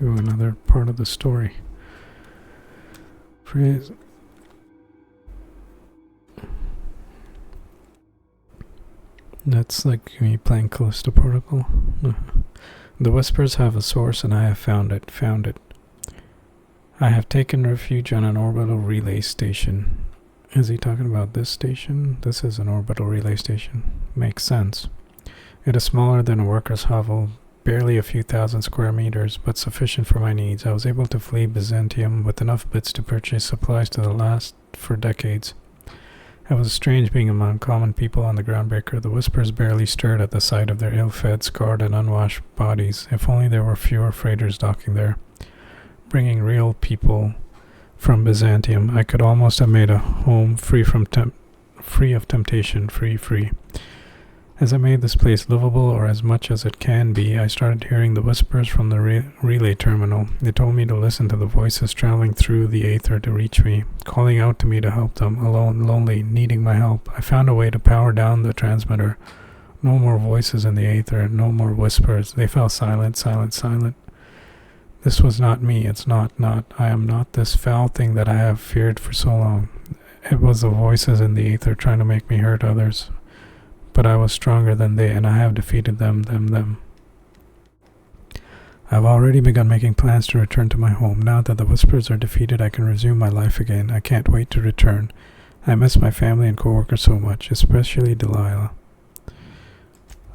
Ooh, another part of the story. Phrase That's like me playing Callisto Protocol. The whispers have a source and I have found it. I have taken refuge on an orbital relay station. Is he talking about this station? This is an orbital relay station. Makes sense. It is smaller than a worker's hovel, barely a few thousand square meters, but sufficient for my needs. I was able to flee Byzantium with enough bits to purchase supplies to last for decades. It was strange being among common people on the Groundbreaker. The whispers barely stirred at the sight of their ill-fed, scarred, and unwashed bodies. If only there were fewer freighters docking there, bringing real people from Byzantium. I could almost have made a home free of temptation, free. As I made this place livable, or as much as it can be, I started hearing the whispers from the relay terminal. They told me to listen to the voices traveling through the aether to reach me, calling out to me to help them, alone, lonely, needing my help. I found a way to power down the transmitter. No more voices in the aether, no more whispers. They fell silent. This was not me. It's not. I am not this foul thing that I have feared for so long. It was the voices in the aether trying to make me hurt others. But I was stronger than they, and I have defeated them. I have already begun making plans to return to my home. Now that the whispers are defeated, I can resume my life again. I can't wait to return. I miss my family and coworkers so much, especially Delilah.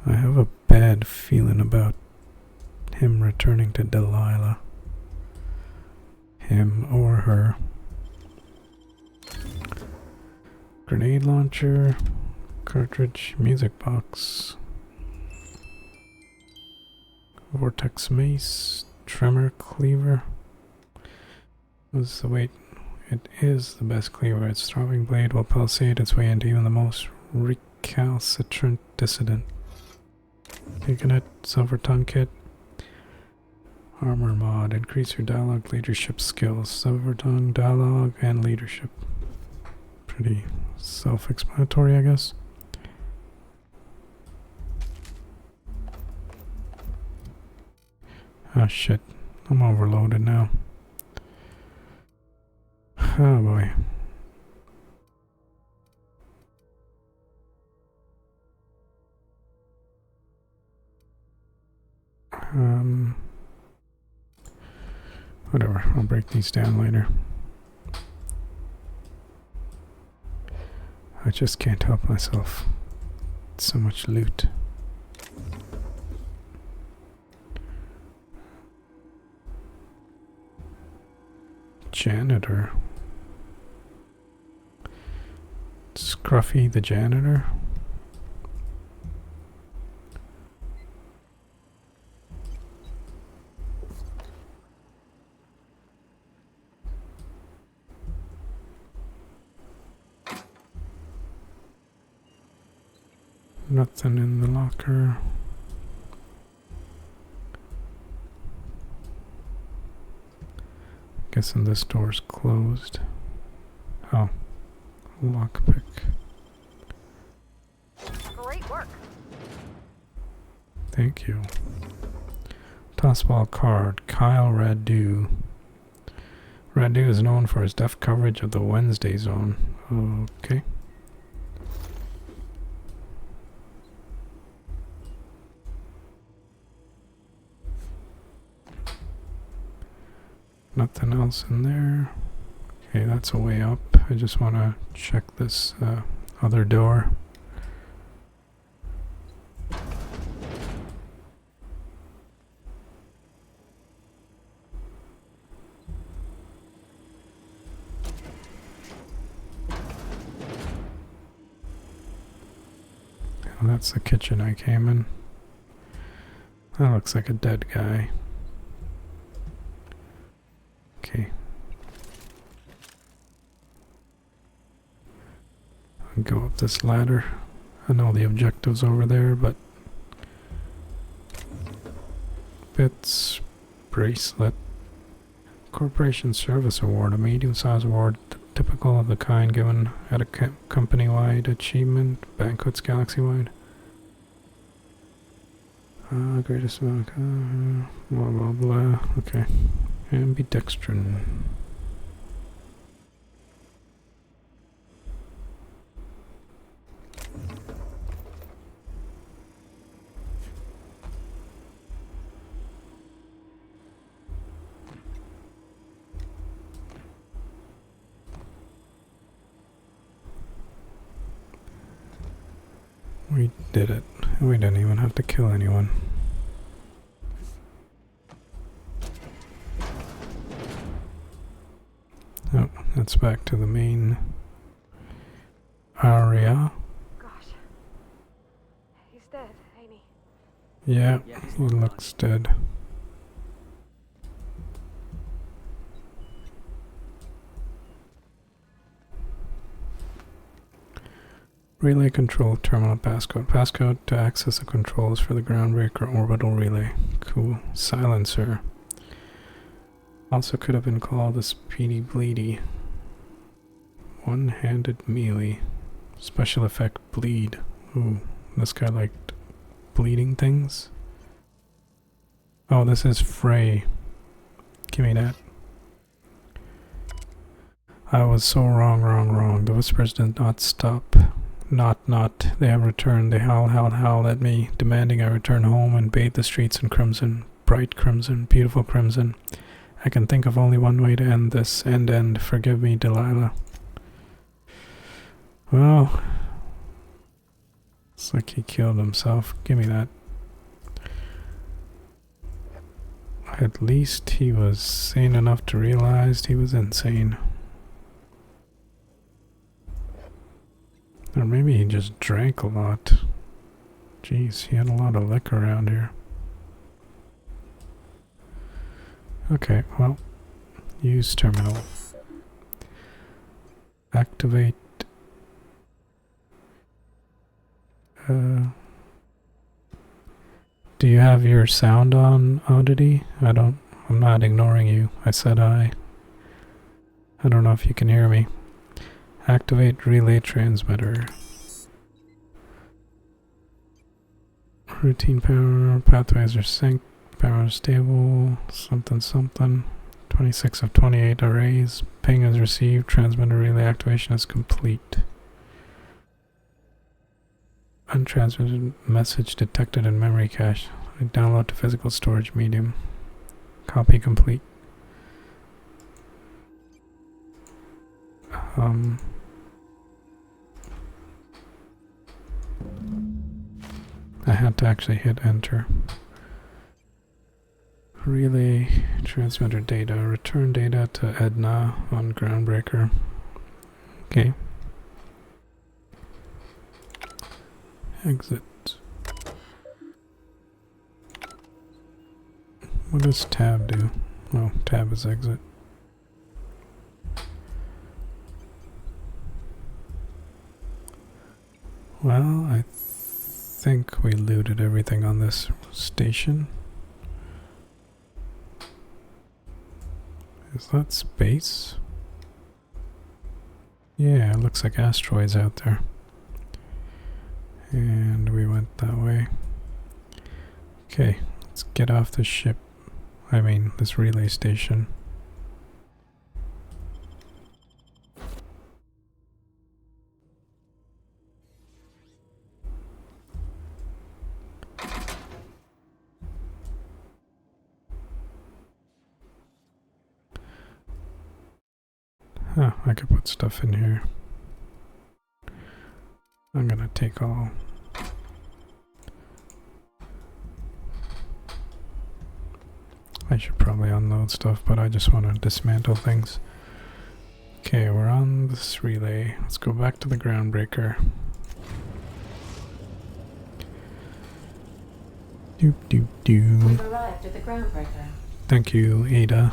I have a bad feeling about him returning to Delilah. Him or her. Grenade launcher. Cartridge, music box, vortex mace, tremor cleaver. Wait, it is the best cleaver. Its throbbing blade will pulsate its way into even the most recalcitrant dissident. Taking it, silver tongue kit, armor mod, increase your dialogue leadership skills, silver tongue, dialogue, and leadership. Pretty self-explanatory, I guess. Oh shit, I'm overloaded now. Oh boy. Whatever, I'll break these down later. I just can't help myself. So much loot. Janitor. Scruffy the janitor. Nothing in the locker. Guessing this door's closed. Oh, lockpick. Great work. Thank you. Tossball card, Kyle Radu. Radu is known for his deft coverage of the Wednesday zone. Okay. Nothing else in there. Okay, that's a way up. I just want to check this other door. Oh, that's the kitchen I came in. That looks like a dead guy. Okay. I'll go up this ladder. I know the objective's over there, but bits, bracelet, corporation service award, a medium-sized award typical of the kind given at a company-wide achievement, banquets galaxy-wide. Greatest amount, blah blah blah. Okay. Ambidextrin. We did it. We didn't even have to kill anyone. Oh, that's back to the main area. Gosh. He's dead, ain't he? Yeah, Yeah, he's he long looks dead. Relay control terminal passcode. Passcode to access the controls for the groundbreaker orbital relay. Cool. Silencer. Also could have been called a Speedy Bleedy. One-handed melee. Special effect bleed. Ooh, this guy liked bleeding things. Oh, this is Frey. Give me that. I was so wrong. The whispers did not stop. Not. They have returned. They howl at me, demanding I return home and bathe the streets in crimson. Bright crimson, beautiful crimson. I can think of only one way to end this. End. Forgive me, Delilah. Well, it's like he killed himself. Give me that. At least he was sane enough to realize he was insane. Or maybe he just drank a lot. Jeez, he had a lot of liquor around here. Okay, well, use terminal. Activate. Do you have your sound on, Oddity? I'm not ignoring you. I said I don't know if you can hear me. Activate relay transmitter. Routine power, pathways are synced, power stable, something. 26 of 28 arrays. Ping is received, transmitter relay activation is complete. Untransmitted message detected in memory cache. Download to physical storage medium. Copy complete. I had to actually hit enter. Relay transmitter data. Return data to Edna on Groundbreaker. Okay. Exit. What does tab do? Oh, tab is exit. Well, I think we looted everything on this station. Is that space? Yeah, it looks like asteroids out there. And we went that way. Okay, let's get off the ship. I mean, this relay station. Huh, I could put stuff in here. I'm gonna take all. I should probably unload stuff, but I just want to dismantle things. Okay, we're on this relay. Let's go back to the Groundbreaker. We've arrived at the Groundbreaker. Thank you, Ada.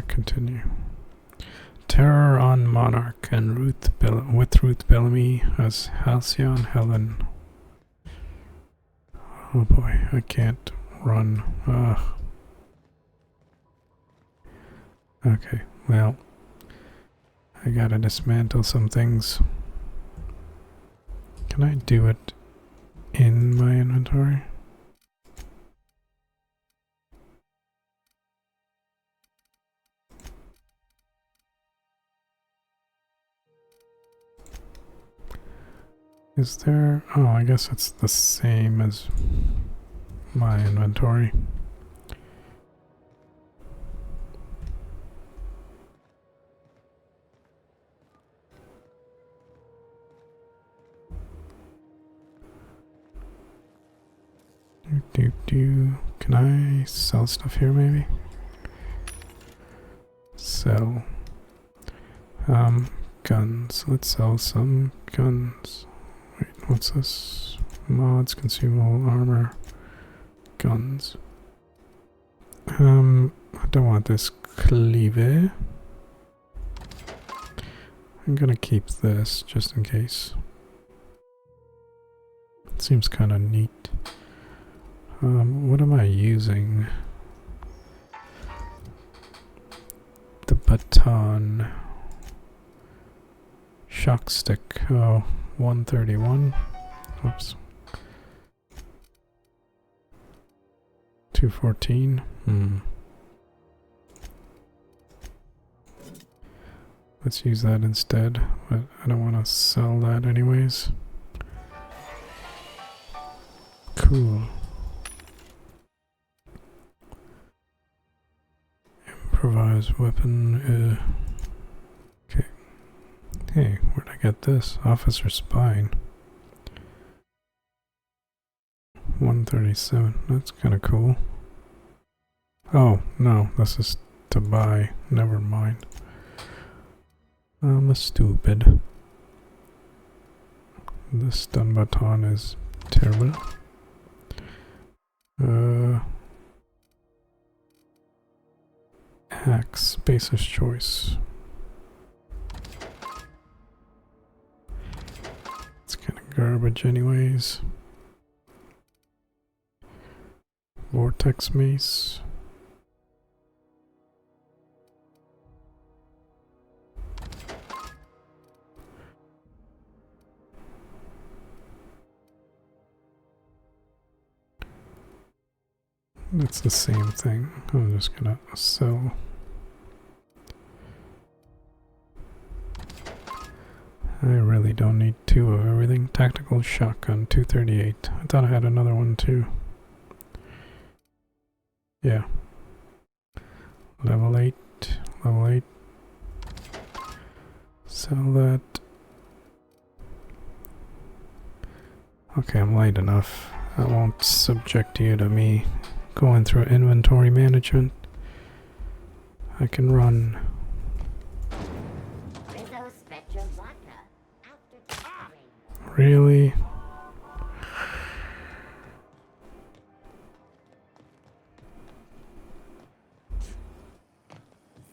Continue. Terror on Monarch and with Ruth Bellamy as Halcyon Helen. Oh boy, I can't run. Okay, well, I gotta dismantle some things. Can I do it in my inventory? Is there... Oh, I guess it's the same as my inventory. Can I sell stuff here maybe? Sell. Guns. Let's sell some guns. Wait, what's this? Mods, consumable, armor, guns. I don't want this cleave. I'm gonna keep this just in case. It seems kind of neat. What am I using? The baton. Shock stick. Oh, 131. Whoops. 214. Let's use that instead, but I don't want to sell that anyways. Cool. Improvised weapon. Okay. Hey, where'd I get this? Officer Spine. 137. That's kind of cool. Oh, no, this is to buy. Never mind. I'm a stupid. This stun baton is terrible. Axe, basis choice. It's kind of garbage anyways. Vortex mace. That's the same thing. I'm just gonna sell. I really don't need two of everything. Tactical shotgun, 238. I thought I had another one too. Yeah. Level 8. Level 8. Sell that. Okay, I'm light enough. I won't subject you to me going through inventory management. I can run. Really?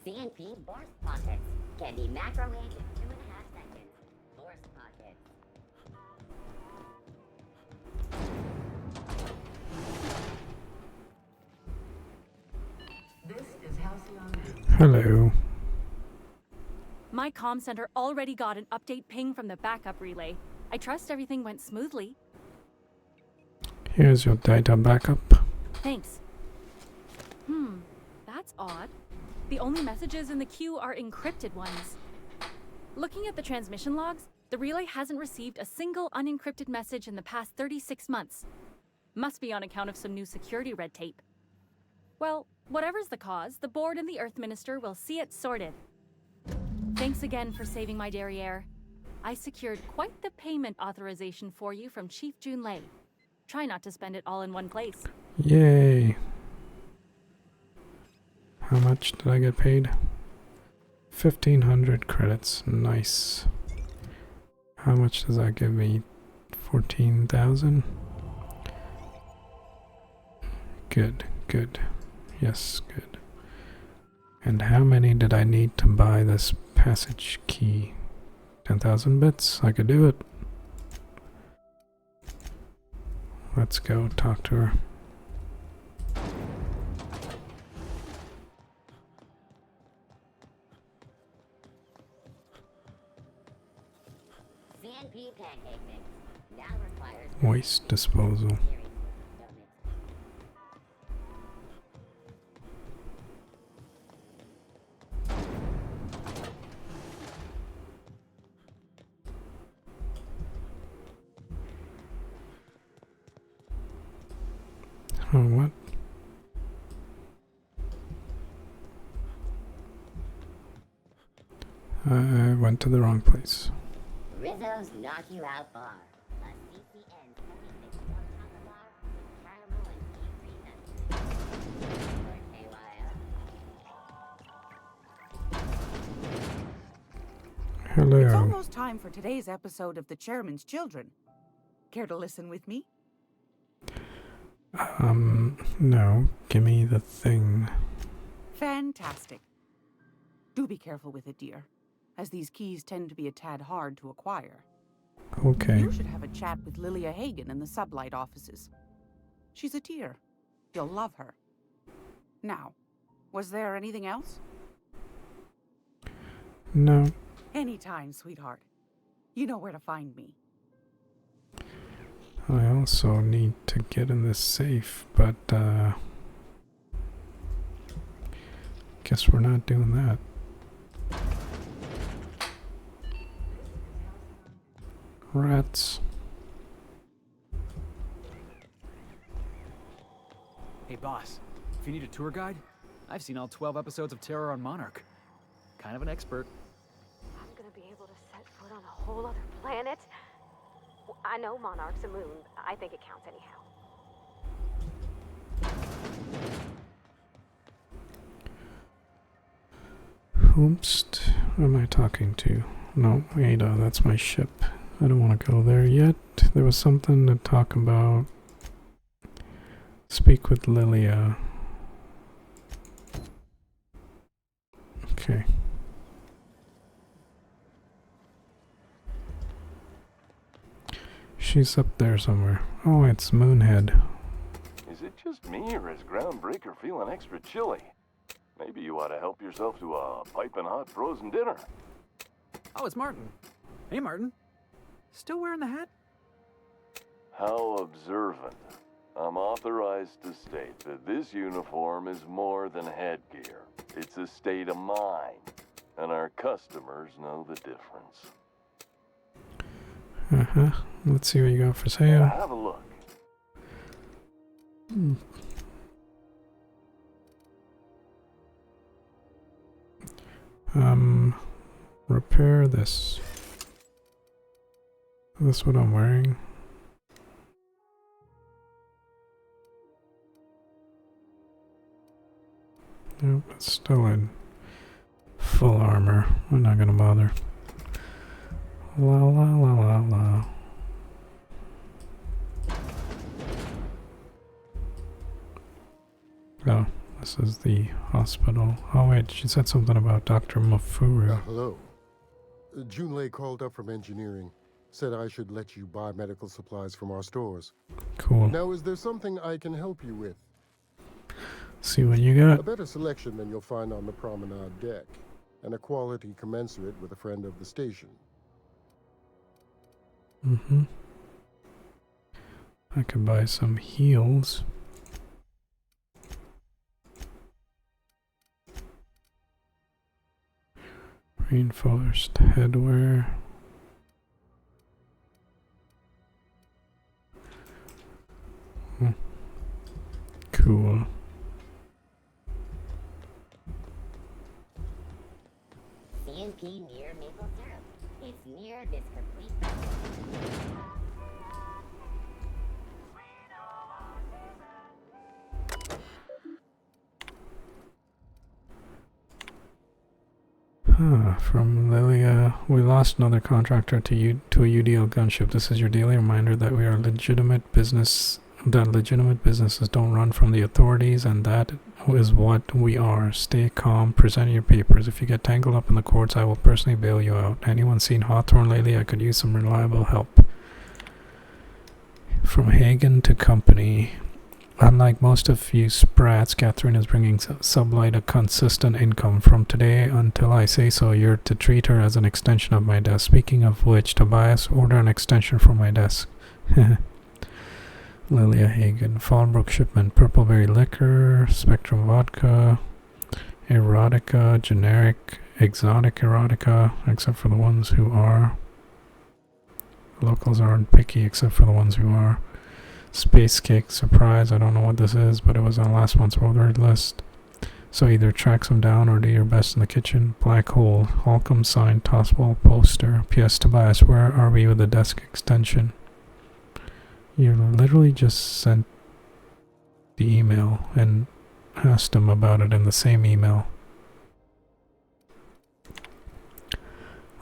CNP Bourse Pockets can be macrowaved in 2.5 seconds. Bourse Pockets. This is Halcyon. Hello. My comm center already got an update ping from the backup relay. I trust everything went smoothly. Here's your data backup. Thanks. That's odd. The only messages in the queue are encrypted ones. Looking at the transmission logs, the relay hasn't received a single unencrypted message in the past 36 months. Must be on account of some new security red tape. Well, whatever's the cause, the board and the Earth Minister will see it sorted. Thanks again for saving my derriere. I secured quite the payment authorization for you from Chief Junlei. Try not to spend it all in one place. Yay. How much did I get paid? 1,500 credits. Nice. How much does that give me? 14,000? Good, good. Yes, good. And how many did I need to buy this passage key? 10,000 bits? I could do it. Let's go talk to her. CNP pancake mix now requires Waste disposal. Oh, what? I went to the wrong place. Rizzo's Knock You Out Bar. A CCN 76 chocolate bar with caramel and Hello. It's almost time for today's episode of The Chairman's Children. Care to listen with me? No. Give me the thing. Fantastic. Do be careful with it, dear, as these keys tend to be a tad hard to acquire. Okay. You should have a chat with Lilia Hagen in the Sublight offices. She's a dear. You'll love her. Now, was there anything else? No. Anytime, sweetheart. You know where to find me. I also need to get in this safe, but guess we're not doing that. Rats. Hey boss, if you need a tour guide, I've seen all 12 episodes of Terror on Monarch. Kind of an expert. I'm gonna be able to set foot on a whole other planet? I know Monarch's a moon. I think it counts anyhow. Whomst am I talking to? No, Ada, that's my ship. I don't want to go there yet. There was something to talk about. Speak with Lilia. Okay. She's up there somewhere. Oh, it's Moonhead. Is it just me, or is Groundbreaker feeling extra chilly? Maybe you ought to help yourself to a piping hot frozen dinner. Oh, it's Martin. Hey, Martin. Still wearing the hat? How observant. I'm authorized to state that this uniform is more than headgear. It's a state of mind, and our customers know the difference. Uh-huh. Let's see what you got for sale. Have a look. Repair this. Is this what I'm wearing? Nope, it's still in full armor. We're not gonna bother. La la la la la. Oh, this is the hospital. Oh wait, she said something about Dr. Mafuru. Hello. Junlei called up from engineering. Said I should let you buy medical supplies from our stores. Cool. Now, is there something I can help you with? See what you got. A better selection than you'll find on the promenade deck, and a quality commensurate with a friend of the station. Mm-hmm. I could buy some heels. Reinforced headwear. Cool. CNP near maple syrup. It's near this complete. From Lilia, we lost another contractor to a UDL gunship. This is your daily reminder that we are legitimate businesses don't run from the authorities, and that is what we are. Stay calm, present your papers. If you get tangled up in the courts, I will personally bail you out. Anyone seen Hawthorne lately? I could use some reliable help. From Hagen to company. Unlike most of you sprats, Catherine is bringing Sublight a consistent income. From today until I say so, you're to treat her as an extension of my desk. Speaking of which, Tobias, order an extension for my desk. Lilia Hagen, Fallbrook shipment, Purpleberry liquor, Spectrum vodka, erotica, generic, exotic erotica, except for the ones who are. Locals aren't picky except for the ones who are. Space cake, surprise, I don't know what this is, but it was on last month's ordered list. So either track some down or do your best in the kitchen. Black hole, Holcomb sign, tossball poster. P.S. Tobias, where are we with the desk extension? You literally just sent the email and asked him about it in the same email.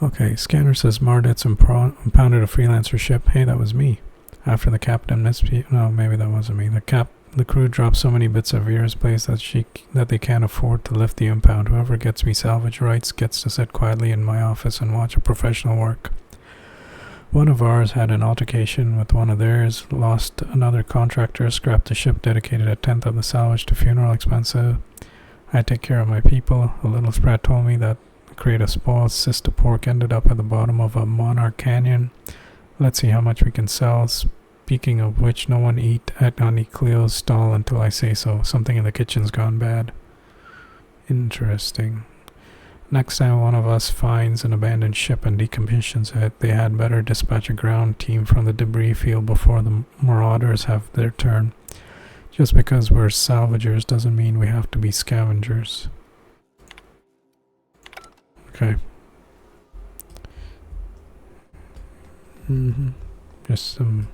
Okay, scanner says Mardet's impounded a freelancer ship. Hey, that was me. After the captain no, maybe that wasn't me. The crew dropped so many bits of Vera's place that they can't afford to lift the impound. Whoever gets me salvage rights gets to sit quietly in my office and watch a professional work. One of ours had an altercation with one of theirs, lost another contractor, scrapped the ship, dedicated a tenth of the salvage to funeral expenses. I take care of my people. A little sprat told me that crate of spoiled sister pork ended up at the bottom of a Monarch Canyon. Let's see how much we can sell. Speaking of which, no one eat at Auntie Cleo's stall until I say so. Something in the kitchen's gone bad. Interesting. Next time one of us finds an abandoned ship and decommissions it, they had better dispatch a ground team from the debris field before the marauders have their turn. Just because we're salvagers doesn't mean we have to be scavengers. Okay. Just some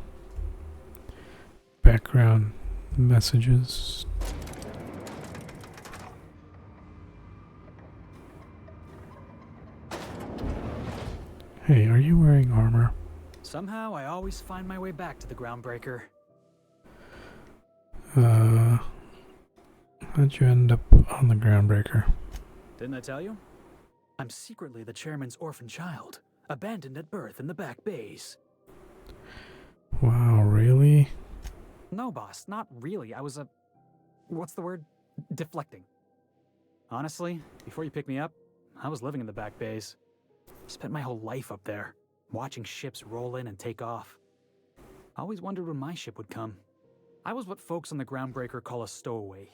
background messages. Hey, are you wearing armor? Somehow I always find my way back to the Groundbreaker. How'd you end up on the Groundbreaker? Didn't I tell you? I'm secretly the chairman's orphan child, abandoned at birth in the back bays. Wow, really? No, boss, not really. I was what's the word? Deflecting. Honestly, before you picked me up, I was living in the back bays. Spent my whole life up there, watching ships roll in and take off. Always wondered when my ship would come. I was what folks on the Groundbreaker call a stowaway.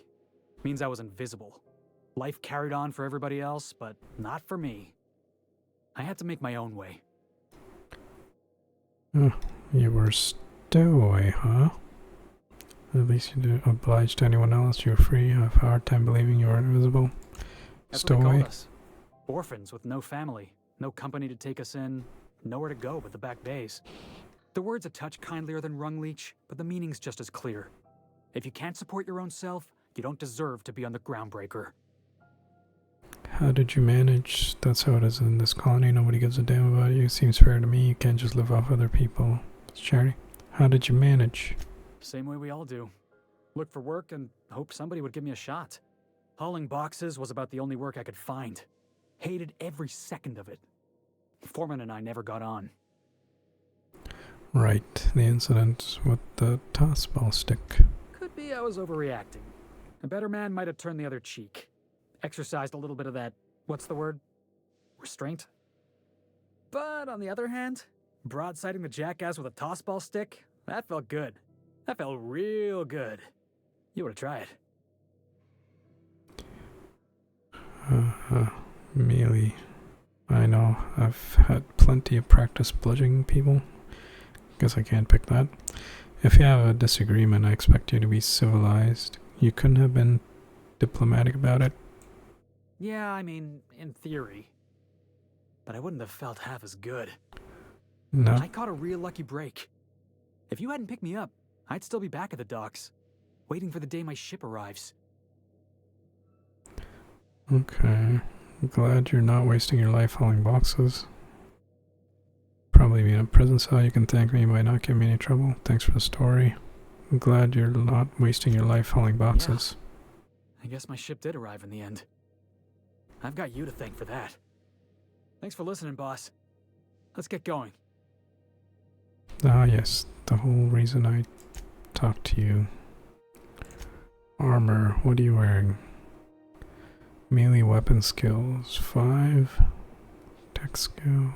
Means I was invisible. Life carried on for everybody else, but not for me. I had to make my own way. You were stowaway, huh? At least you didn't oblige to anyone else. You were free. I have a hard time believing you were invisible. That's what they Stowaway? called us. Orphans with no family, no company to take us in, nowhere to go but the back bays. The word's a touch kindlier than rung leech, but the meaning's just as clear. If you can't support your own self, you don't deserve to be on the Groundbreaker. How did you manage? That's how it is in this colony. Nobody gives a damn about you. Seems fair to me. You can't just live off other people. It's charity. How did you manage? Same way we all do. Look for work and hope somebody would give me a shot. Hauling boxes was about the only work I could find. Hated every second of it. Foreman and I never got on. Right, the incident with the toss ball stick. Could be I was overreacting. A better man might have turned the other cheek. Exercised a little bit of that, what's the word? Restraint? But on the other hand, broadsiding the jackass with a toss ball stick, that felt good. That felt real good. You ought to try it. Melee. I know, I've had plenty of practice bludgeoning people. Guess I can't pick that. If you have a disagreement, I expect you to be civilized. You couldn't have been diplomatic about it? Yeah, I mean, in theory. But I wouldn't have felt half as good. No. I caught a real lucky break. If you hadn't picked me up, I'd still be back at the docks, waiting for the day my ship arrives. Okay. I'm glad you're not wasting your life hauling boxes. Probably be in a prison cell. You can thank me by not giving me any trouble. Thanks for the story. I'm glad you're not wasting your life hauling boxes. Yeah. I guess my ship did arrive in the end. I've got you to thank for that. Thanks for listening, boss. Let's get going. Ah, yes. The whole reason I talked to you. Armor. What are you wearing? Melee weapon skills. 5. Tech skills.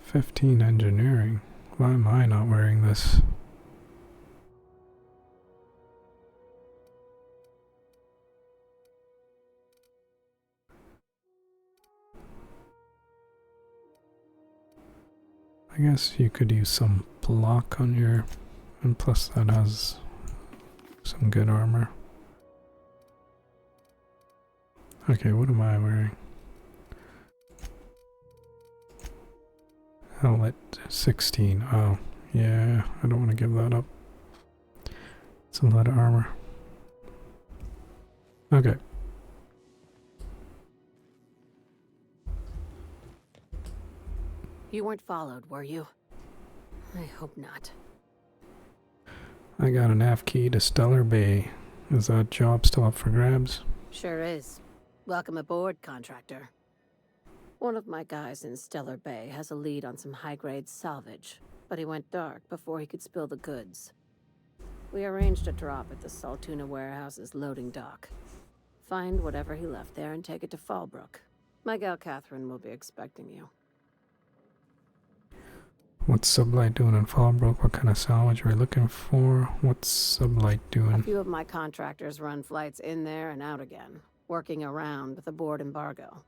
"15 engineering. Why am I not wearing this?" I guess you could use some block on your, and plus that has some good armor. Okay, what am I wearing? Helmet 16. Oh, Yeah, I don't want to give that up. It's a lot of armor. Okay. You weren't followed, were you? I hope not. I got an nav key to Stellar Bay. Is that job still up for grabs? Sure is. Welcome aboard, contractor. One of my guys in Stellar Bay has a lead on some high-grade salvage, but he went dark before he could spill the goods. We arranged a drop at the Saltuna warehouse's loading dock. Find whatever he left there and take it to Fallbrook. My gal Catherine will be expecting you. What's Sublight doing in Fallbrook? What kind of salvage are we looking for? What's Sublight A doing? few of my contractors run flights in there and out again, working around with the board embargo.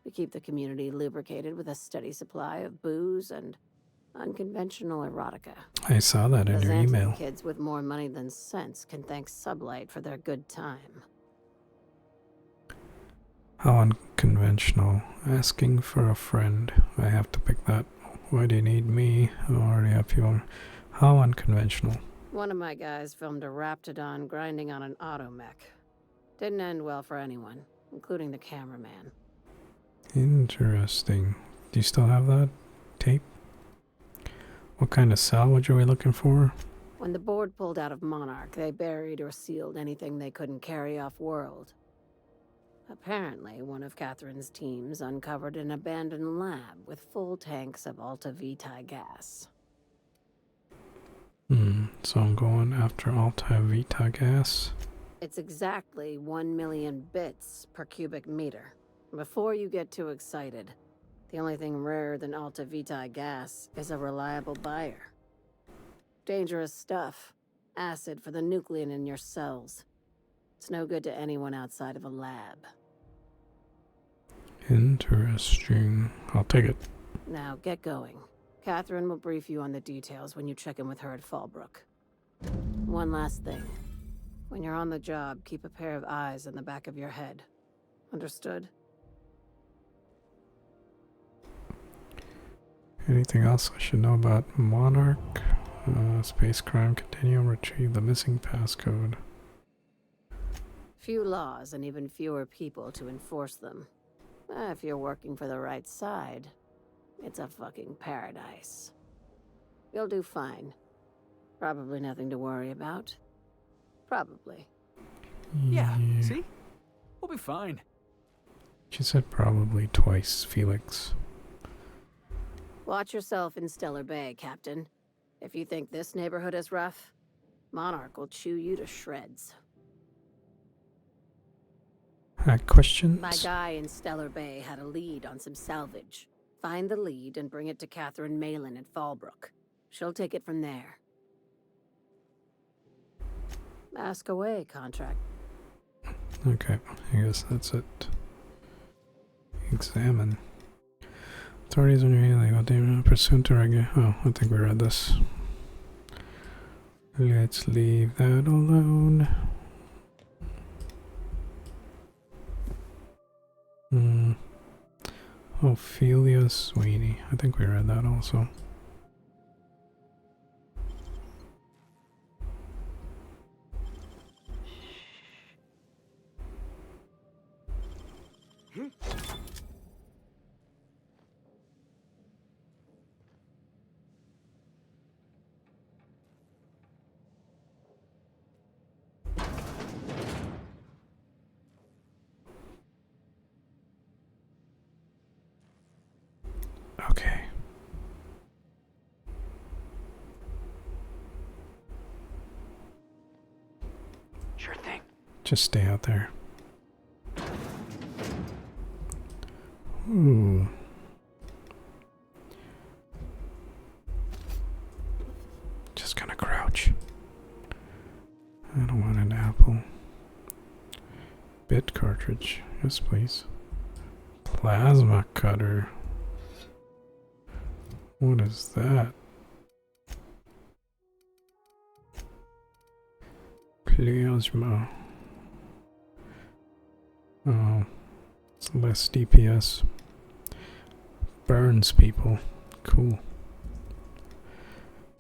We keep the community lubricated with a steady supply of booze and unconventional erotica. I saw that in The your Xantan email. kids with more money than sense can thank Sublight for their good time. How unconventional. Asking for a friend. I have to pick that. Why do you need me? I already have people. How unconventional. One of my guys filmed a Raptidon grinding on an automech. Didn't end well for anyone, including the cameraman. Interesting. Do you still have that tape? What kind of salvage are we looking for? When the board pulled out of Monarch, they buried or sealed anything they couldn't carry off-world. Apparently, one of Catherine's teams uncovered an abandoned lab with full tanks of Alta Vitae gas. So I'm going after Alta Vitae gas. It's exactly 1 million bits per cubic meter. Before you get too excited, the only thing rarer than Alta Vitae gas is a reliable buyer. Dangerous stuff. Acid for the nucleon in your cells. It's no good to anyone outside of a lab. Interesting. I'll take it. Now, get going. Catherine will brief you on the details when you check in with her at Fallbrook. One last thing. When you're on the job, keep a pair of eyes in the back of your head. Understood? Anything else I should know about Monarch? Space crime continuum. Retrieve the missing passcode. Few laws and even fewer people to enforce them. If you're working for the right side, it's a fucking paradise. You'll do fine. Probably nothing to worry about. Probably. Yeah, see? We'll be fine. She said probably twice, Felix. Watch yourself in Stellar Bay, Captain. If you think this neighborhood is rough, Monarch will chew you to shreds. Questions? My guy in Stellar Bay had a lead on some salvage. Find the lead and bring it to Catherine Malin at Fallbrook. She'll take it from there. Ask away, contract. Okay, I guess that's it. Examine. Authorities on your illegal damage pursuant to regular. Oh, I think we read this. Let's leave that alone. Ophelia Sweeney. I think we read that also. Okay. Sure thing. Just stay out there. Ooh. Just gonna crouch. I don't want an apple. Bit cartridge. Yes, please. Plasma cutter. What is that? Plasma. Oh, it's less DPS. Burns people. Cool.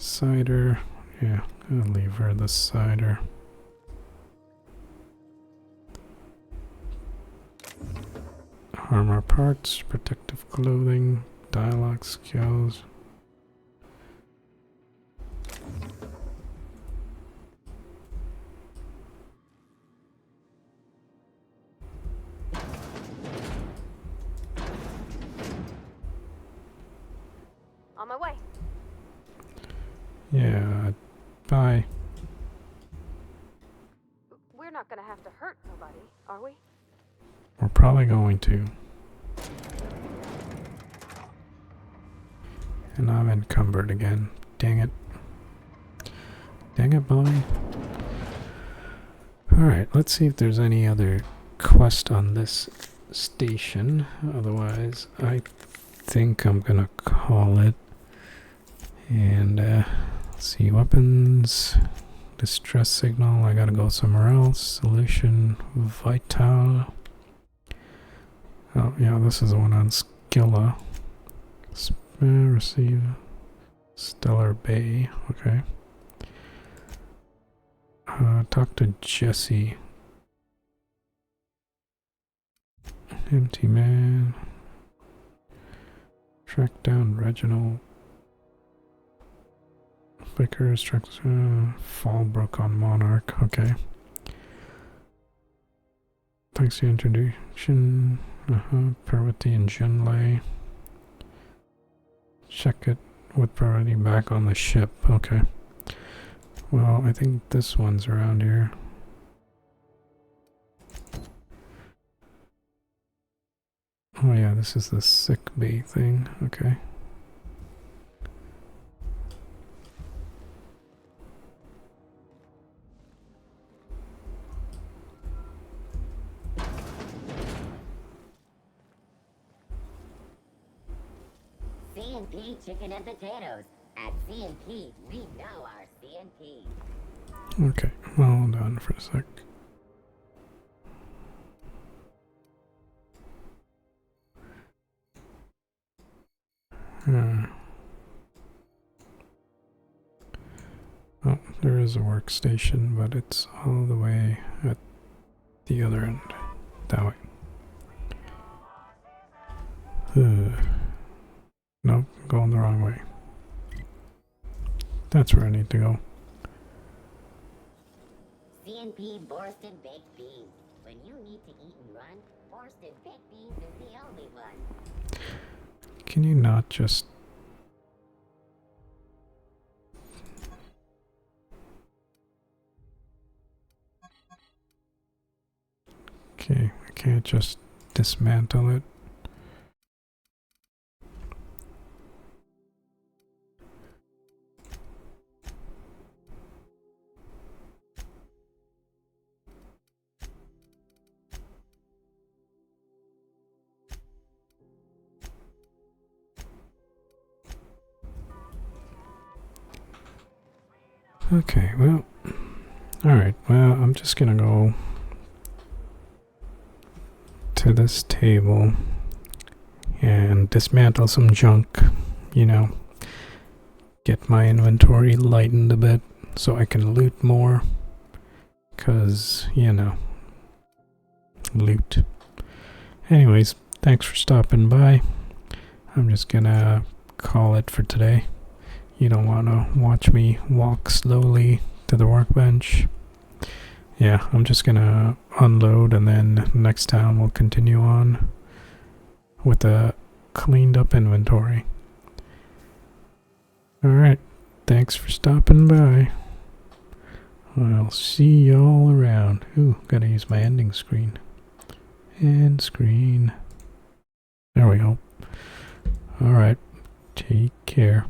Cider. Yeah, I'll leave her the cider. Armor parts, protective clothing, dialogue skills. On my way. Yeah, bye. We're not gonna have to hurt nobody, are we? We're probably going to. And I'm encumbered again. Dang it. Dang it, boy. Alright, let's see if there's any other quest on this station. Otherwise, I think I'm gonna call it. And, see, weapons, distress signal, I gotta go somewhere else. Solution, vital. Oh, yeah, this is the one on Skilla. Receive Stellar Bay, okay. Talk to Jesse. Empty man. Track down Reginald. Vickers, track Fallbrook on Monarch, okay. Thanks for the introduction. Parvati and Junlei. Check it with priority back on the ship. Okay. Well, I think this one's around here. Oh yeah, this is the sick bay thing. Okay. C&P chicken and potatoes. At C&P, we know our C&P. Okay, well, hold on for a sec. Oh, there is a workstation, but it's all the way at the other end. That way. Nope, going the wrong way. That's where I need to go. C&P Borsted Baked Beans. When you need to eat and run, Borsted Baked Beans is the only one. Can you not just... Okay, I can't just dismantle it. Okay, well, alright, well, I'm just gonna go to this table and dismantle some junk, you know, get my inventory lightened a bit so I can loot more, cause, you know, loot. Anyways, thanks for stopping by. I'm just gonna call it for today. You don't want to watch me walk slowly to the workbench. Yeah, I'm just gonna unload and then next time we'll continue on with a cleaned up inventory. Alright, thanks for stopping by. I'll see y'all around. Ooh, gotta use my ending screen. End screen. There we go. Alright, take care.